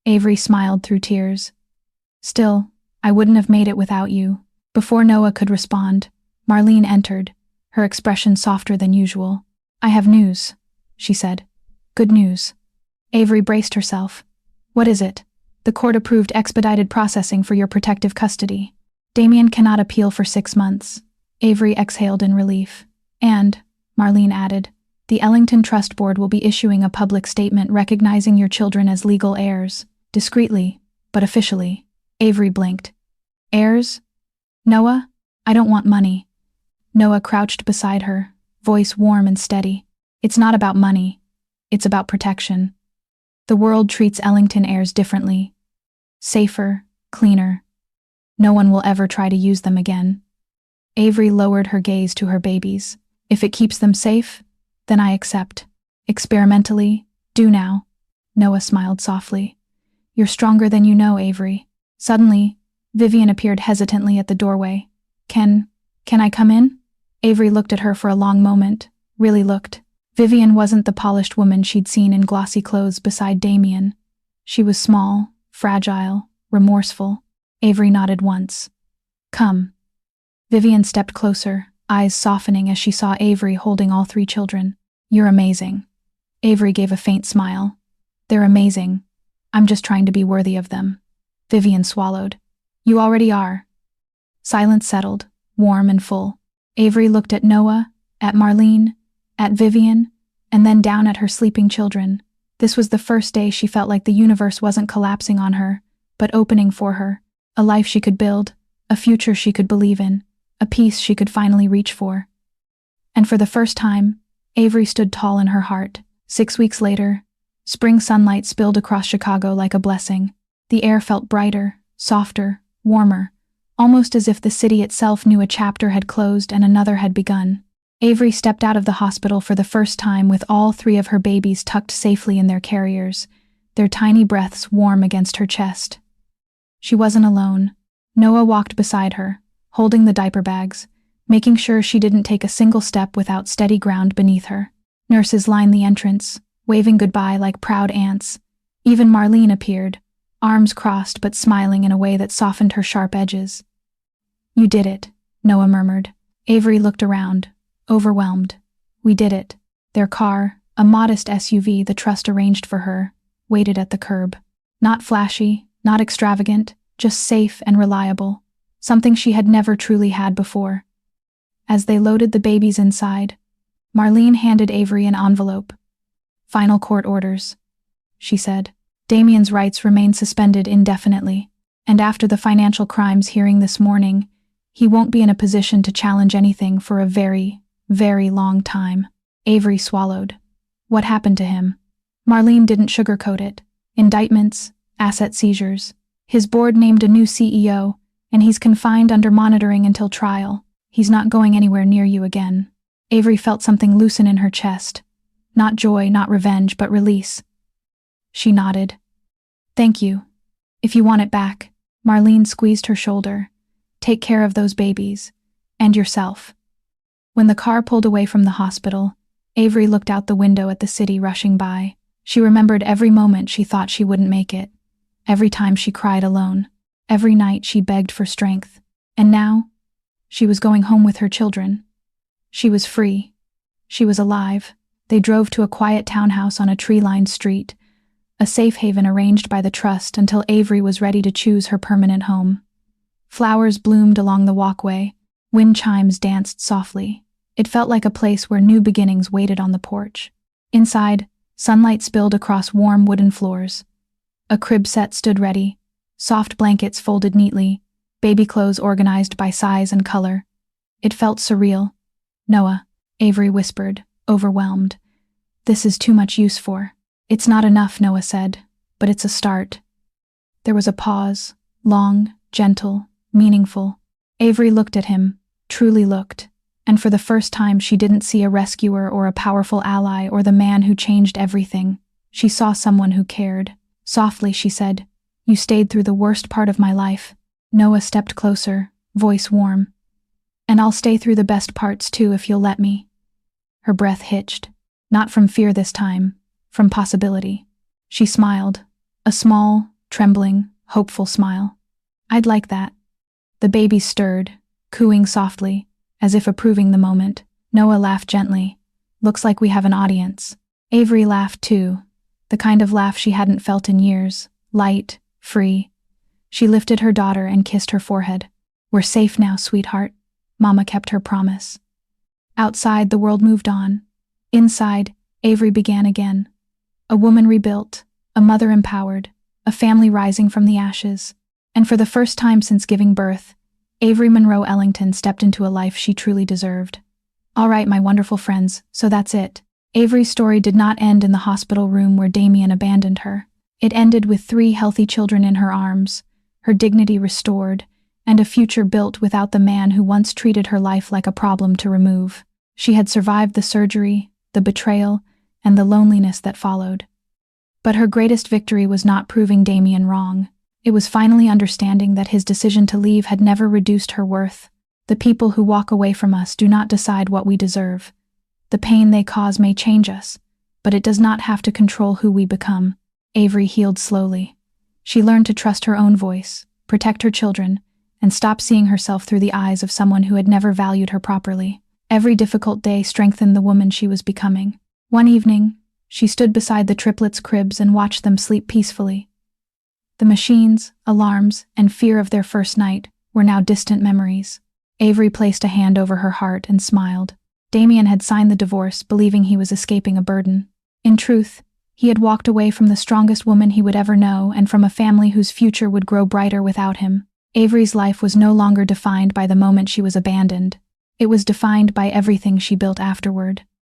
Avery smiled through tears. Still, I wouldn't have made it without you. Before Noah could respond, Marlene entered, her expression softer than usual. I have news, she said. Good news. Avery braced herself. What is it? The court approved expedited processing for your protective custody. Damian cannot appeal for 6 months. Avery exhaled in relief. And, Marlene added, the Ellington Trust Board will be issuing a public statement recognizing your children as legal heirs, discreetly, but officially. Avery blinked. Heirs? Noah? I don't want money. Noah crouched beside her, voice warm and steady. It's not about money. It's about protection. The world treats Ellington heirs differently. Safer, cleaner. No one will ever try to use them again. Avery lowered her gaze to her babies. If it keeps them safe, then I accept. Experimentally, do now. Noah smiled softly. You're stronger than you know, Avery. Suddenly, Vivian appeared hesitantly at the doorway. Can I come in? Avery looked at her for a long moment, really looked. Vivian wasn't the polished woman she'd seen in glossy clothes beside Damian. She was small, fragile, remorseful. Avery nodded once. Come. Vivian stepped closer, eyes softening as she saw Avery holding all 3 children. You're amazing. Avery gave a faint smile. They're amazing. I'm just trying to be worthy of them. Vivian swallowed. You already are. Silence settled, warm and full. Avery looked at Noah, at Marlene, at Vivian, and then down at her sleeping children. This was the first day she felt like the universe wasn't collapsing on her, but opening for her. A life she could build, a future she could believe in, a peace she could finally reach for. And for the first time, Avery stood tall in her heart. 6 weeks later, spring sunlight spilled across Chicago like a blessing. The air felt brighter, softer, warmer, almost as if the city itself knew a chapter had closed and another had begun. Avery stepped out of the hospital for the first time with all 3 of her babies tucked safely in their carriers, their tiny breaths warm against her chest. She wasn't alone. Noah walked beside her, holding the diaper bags, making sure she didn't take a single step without steady ground beneath her. Nurses lined the entrance, waving goodbye like proud aunts. Even Marlene appeared, arms crossed but smiling in a way that softened her sharp edges. "You did it," Noah murmured. Avery looked around, overwhelmed. "We did it." Their car, a modest SUV the trust arranged for her, waited at the curb. Not flashy, not extravagant, just safe and reliable, something she had never truly had before. As they loaded the babies inside, Marlene handed Avery an envelope. "Final court orders," she said. "Damian's rights remain suspended indefinitely, and after the financial crimes hearing this morning, he won't be in a position to challenge anything for a very, very long time." Avery swallowed. What happened to him? Marlene didn't sugarcoat it. Indictments, asset seizures. His board named a new CEO, and he's confined under monitoring until trial. He's not going anywhere near you again. Avery felt something loosen in her chest. Not joy, not revenge, but release. She nodded. "Thank you. If you want it back." Marlene squeezed her shoulder. "Take care of those babies. And yourself." When the car pulled away from the hospital, Avery looked out the window at the city rushing by. She remembered every moment she thought she wouldn't make it. Every time she cried alone. Every night she begged for strength. And now, she was going home with her children. She was free. She was alive. They drove to a quiet townhouse on a tree-lined street, a safe haven arranged by the trust until Avery was ready to choose her permanent home. Flowers bloomed along the walkway. Wind chimes danced softly. It felt like a place where new beginnings waited on the porch. Inside, sunlight spilled across warm wooden floors. A crib set stood ready, soft blankets folded neatly, baby clothes organized by size and color. It felt surreal. "Noah," Avery whispered, overwhelmed. "This is too much use for." "It's not enough," Noah said, "but it's a start." There was a pause, long, gentle, meaningful. Avery looked at him, truly looked. And for the first time she didn't see a rescuer or a powerful ally or the man who changed everything. She saw someone who cared. Softly she said, "You stayed through the worst part of my life." Noah stepped closer, voice warm. "And I'll stay through the best parts too if you'll let me." Her breath hitched. Not from fear this time, from possibility. She smiled, a small, trembling, hopeful smile. "I'd like that." The baby stirred, cooing softly, as if approving the moment. Noah laughed gently. "Looks like we have an audience." Avery laughed too, the kind of laugh she hadn't felt in years, light, free. She lifted her daughter and kissed her forehead. "We're safe now, sweetheart." Mama kept her promise. Outside, the world moved on. Inside, Avery began again. A woman rebuilt, a mother empowered, a family rising from the ashes. And for the first time since giving birth, Avery Monroe Ellington stepped into a life she truly deserved. All right, my wonderful friends, so that's it. Avery's story did not end in the hospital room where Damian abandoned her. It ended with 3 healthy children in her arms, her dignity restored, and a future built without the man who once treated her life like a problem to remove. She had survived the surgery, the betrayal, and the loneliness that followed. But her greatest victory was not proving Damian wrong. It was finally understanding that his decision to leave had never reduced her worth. The people who walk away from us do not decide what we deserve. The pain they cause may change us, but it does not have to control who we become. Avery healed slowly. She learned to trust her own voice, protect her children, and stop seeing herself through the eyes of someone who had never valued her properly. Every difficult day strengthened the woman she was becoming. One evening, she stood beside the triplets' cribs and watched them sleep peacefully. The machines, alarms, and fear of their first night were now distant memories. Avery placed a hand over her heart and smiled. Damian had signed the divorce, believing he was escaping a burden. In truth, he had walked away from the strongest woman he would ever know and from a family whose future would grow brighter without him. Avery's life was no longer defined by the moment she was abandoned. It was defined by everything she built afterward.